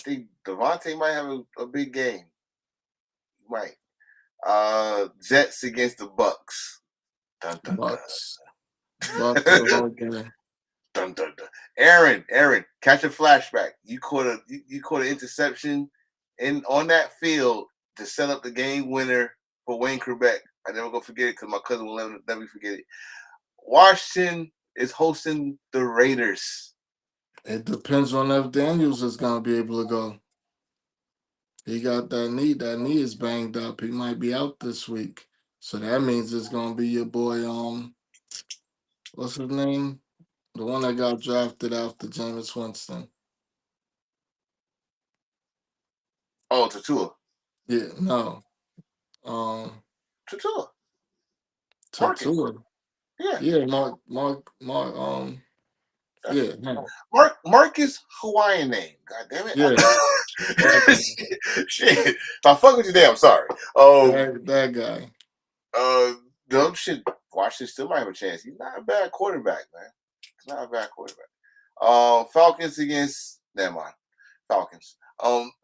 think Devontae might have a big game. He might. Jets against the Bucks. Dun, dun, dun. Bucks. Bucks all day. Dun, dun, dun. Aaron, catch a flashback. You caught an interception on that field to set up the game winner for Wayne Quebec. I never gonna forget it because my cousin will never forget it. Washington is hosting the Raiders. It depends on if Daniels is gonna be able to go. He got that knee. That knee is banged up. He might be out this week. So that means it's gonna be your boy, what's his name? The one that got drafted after Jameis Winston. Oh, Tatua. Yeah, no. Tatua. Tatua. Yeah. Yeah, Mark, yeah, him. Marcus Hawaiian name. God damn it. Yeah. Shit. If I fuck with you there, I'm sorry. That guy. Dumb shit. Washington still might have a chance. He's not a bad quarterback, man. He's not a bad quarterback. Falcons against never mind. Falcons.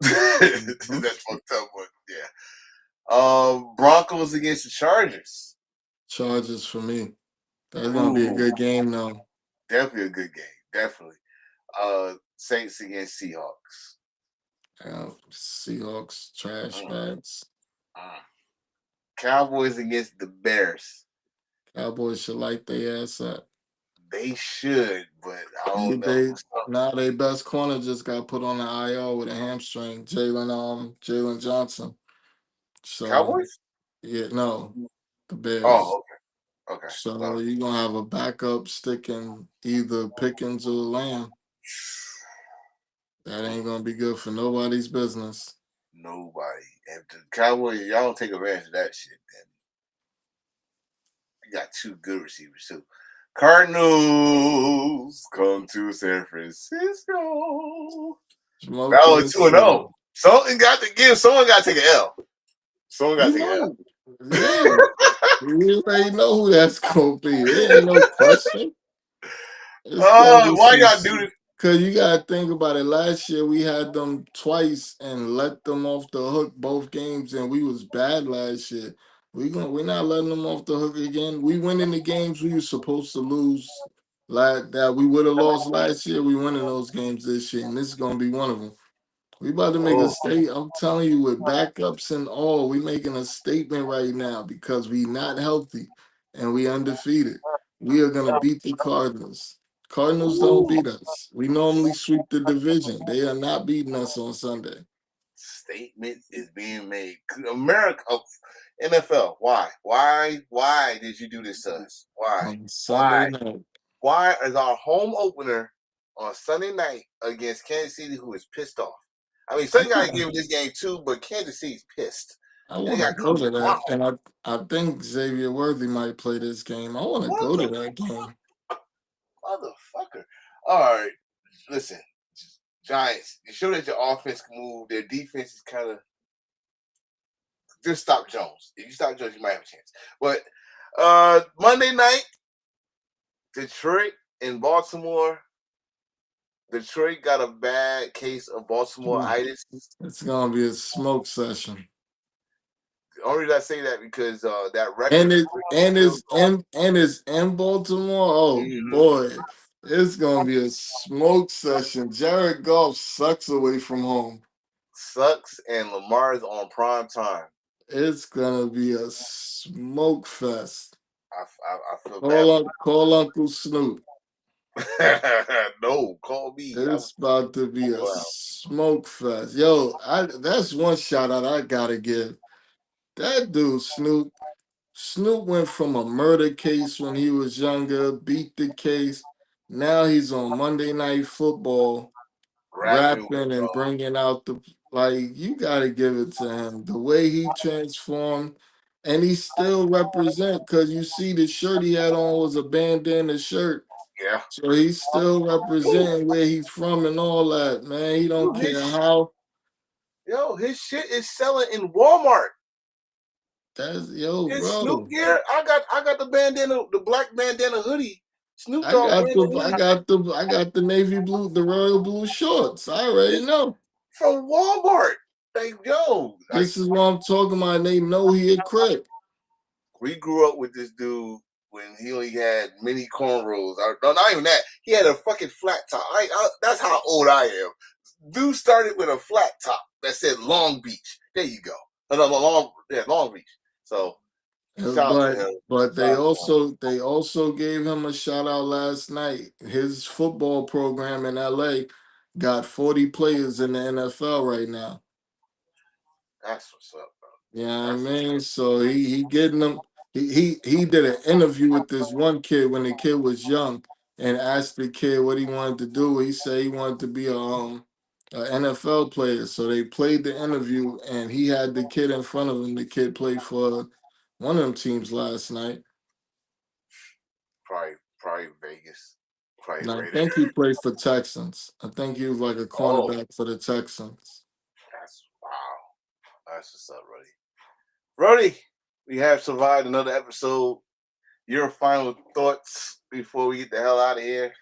That's fucked up, but yeah. Broncos against the Chargers. Chargers for me. That's gonna be a good game though. Definitely a good game. Definitely. Saints against Seahawks. Seahawks, trash bags. Cowboys against the Bears. Cowboys should light their ass up. They should, but I don't know. Now their best corner just got put on the IR with a hamstring. Jalen Johnson. So Cowboys? Yeah, no. The Bears. Oh, okay. So you're gonna have a backup sticking either Pickens or Lamb. That ain't gonna be good for nobody's business. Nobody. If the Cowboys, y'all don't take advantage of that shit, then you got two good receivers too. Cardinals come to San Francisco. That was 2-0. Someone got to take an L. Someone got to take an L. Yeah. You already know who that's gonna be. There ain't no question. Why y'all do this? Because you gotta think about it. Last year we had them twice and let them off the hook both games, and we was bad last year. We're not letting them off the hook again. We winning the games we were supposed to lose. Like that we would have lost last year. We winning those games this year, and this is gonna be one of them. We about to make a statement. I'm telling you, with backups and all, we making a statement right now because we not healthy and we undefeated. We are gonna beat the Cardinals. Cardinals don't beat us. We normally sweep the division. They are not beating us on Sunday. Statement is being made. America, NFL. Why? Why did you do this to us? Why? On Sunday night. Why is our home opener on Sunday night against Kansas City, who is pissed off? I mean, Sunday night gave this game too, but Kansas City's pissed. I want to go to that, and I think Xavier Worthy might play this game. I want to go to that game. Motherfucker. All right, listen, Giants. You show that your offense can move. Their defense is kind of just stop Jones. If you stop Jones, you might have a chance. But Monday night, Detroit and Baltimore. Detroit got a bad case of Baltimore-itis. It's gonna be a smoke session. The only reason I say that because that record and it's in Baltimore. Oh boy, it's gonna be a smoke session. Jared Goff sucks away from home. Sucks, and Lamar is on prime time. It's gonna be a smoke fest. I feel bad. Call Uncle Snoop. No, call me. It's about to be a smoke fest. Yo, that's one shout out I gotta give. That dude, Snoop. Snoop went from a murder case when he was younger, beat the case. Now he's on Monday Night Football, rapping and bringing out you gotta give it to him. The way he transformed, and he still represent, because you see the shirt he had on was a bandana shirt. Yeah. So he's still representing where he's from and all that, man. He don't care how. Yo, his shit is selling in Walmart. His bro. Snoop gear. I got the bandana, the black bandana hoodie. Snoop I Dogg. got the navy blue, the royal blue shorts. I already know. From Walmart. This is what I'm talking about. They know he a Crip. We grew up with this dude when he only had mini cornrows. No, not even that. He had a fucking flat top. That's how old I am. Dude started with a flat top that said Long Beach. There you go. No, Long Beach. So shout out to him. But they also gave him a shout out last night. His football program in LA got 40 players in the NFL right now. That's what's up, bro. Yeah, I mean, so he getting them. He did an interview with this one kid when the kid was young, and asked the kid what he wanted to do. He said he wanted to be a NFL player. So they played the interview, and he had the kid in front of him. The kid played for one of them teams last night. Probably Vegas. Probably And I Raiders. think he played for Texans. I think he was like a cornerback for the Texans. Wow. That's what's up, Roddy. Roddy, we have survived another episode. Your final thoughts before we get the hell out of here?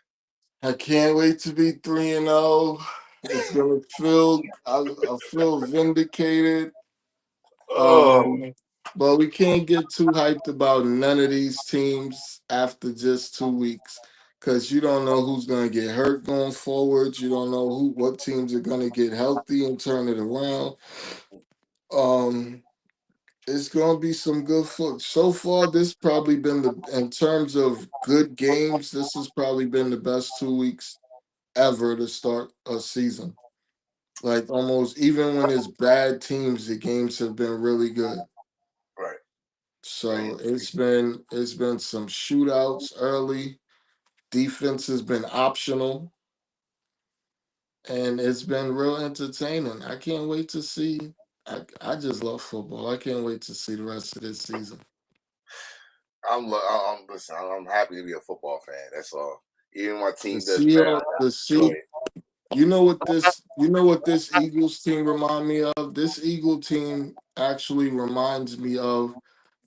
I can't wait to be 3-0. It's gonna feel I feel vindicated. Oh, But we can't get too hyped about none of these teams after just 2 weeks. Cause you don't know who's gonna get hurt going forward. You don't know what teams are gonna get healthy and turn it around. It's gonna be some good foot. So far, this probably been in terms of good games. This has probably been the best 2 weeks ever to start a season. Like almost even when it's bad teams, the games have been really good. right. So it's been some shootouts early. Defense has been optional, and it's been real entertaining. I can't wait to see. I just love football. I can't wait to see the rest of this season. Listen, I'm happy to be a football fan. That's all. Even my To team does see bad, I all the enjoy see it. you know what this Eagles team remind me of? This Eagle team actually reminds me of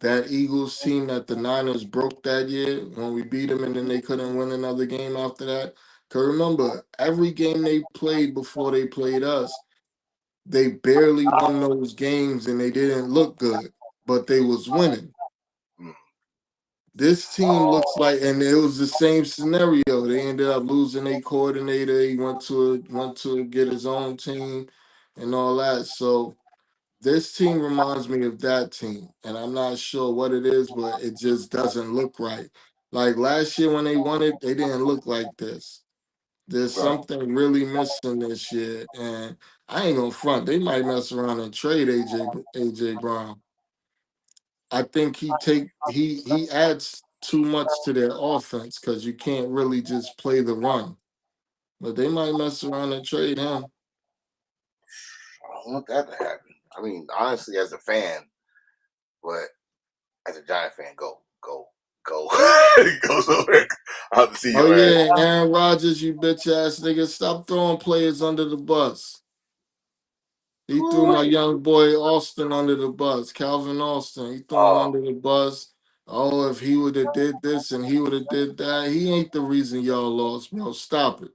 that Eagles team that the Niners broke that year when we beat them and then they couldn't win another game after that. Cause remember, every game they played before they played us, they barely won those games and they didn't look good, but they was winning. Mm. This team looks like, and it was the same scenario. They ended up losing a coordinator. He went to get his own team, and all that. So this team reminds me of that team, and I'm not sure what it is, but it just doesn't look right. Like last year when they won it, they didn't look like this. There's Right. something really missing this year, and I ain't gonna front. They might mess around and trade AJ Brown. I think he adds too much to their offense because you can't really just play the run. But they might mess around and trade him. I don't want that to happen. I mean, honestly, as a fan, but as a Giant fan, go. Go somewhere. I have to see Oh your ass. yeah, Aaron Rodgers, you bitch ass nigga, stop throwing players under the bus. He threw my young boy Austin under the bus, Calvin Austin. He threw him Oh, under the bus. Oh, if he would have did this and he would have did that, he ain't the reason y'all lost, bro. Stop it.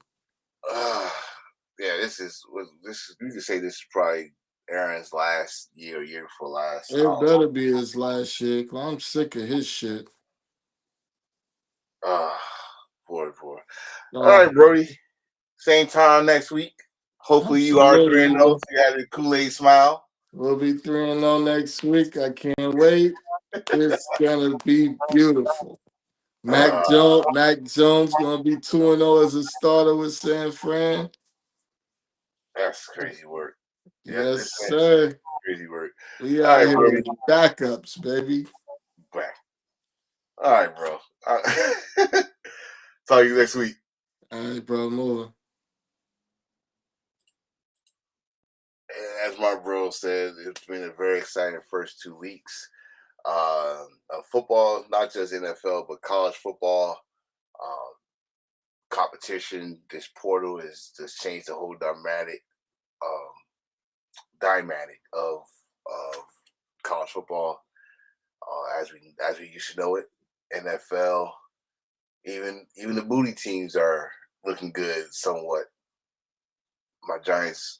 yeah. This is. You can say this is probably Aaron's last year before last. It better be his last shit. 'Cause I'm sick of his shit. Poor. All Uh, right, Brody. Same time next week. Hopefully, you are 3-0. absolutely. So you have a Kool-Aid smile. We'll be 3-0 next week. I can't wait. It's gonna be beautiful. Uh, Mac Jones gonna be 2-0 as a starter with San Fran. that's crazy work. Yeah, Yes, this is sir. crazy work. We All out right, here Brody. with backups, baby. Back. All right, bro. Talk to you next week. All right, bro. Moving. And as my bro said, it's been a very exciting first 2 weeks. Football, not just NFL, but college football um, competition. This portal has just changed the whole dynamic of college football as we used to know it. NFL, even the booty teams are looking good somewhat. My Giants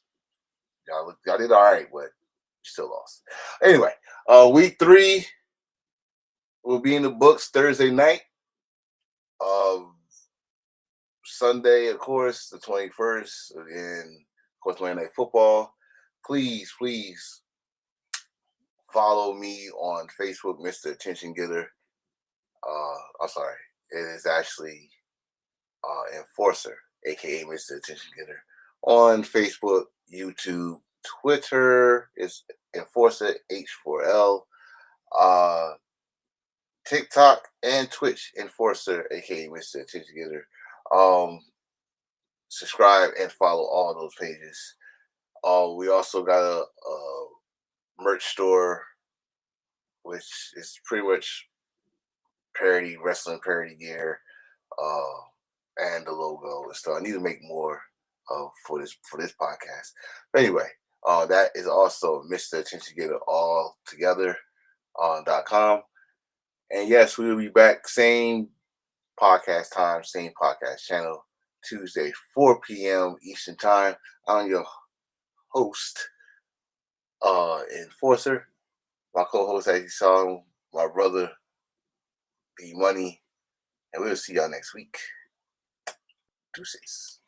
Y'all did all right, but still lost. Anyway, week 3 will be in the books Thursday night. Sunday, of course, the 21st, and of course, Monday Night Football. Please follow me on Facebook, Mr. Attention Getter. I'm sorry, it is actually Enforcer, aka Mr. Attention Getter, on Facebook, YouTube, Twitter. It's Enforcer H4L. TikTok and Twitch, Enforcer, aka Mr. Attention Getter. Subscribe and follow all those pages. We also got a merch store, which is pretty much wrestling parody gear, and the logo and stuff. I need to make more for this podcast. But anyway, that is also Mr. Attention Getter all together .com. And yes, we will be back same podcast time, same podcast channel, Tuesday, 4 p.m. Eastern Time. I'm your host, Enforcer. My co-host, as you saw, my brother, D Money. And we'll see y'all next week. Deuces.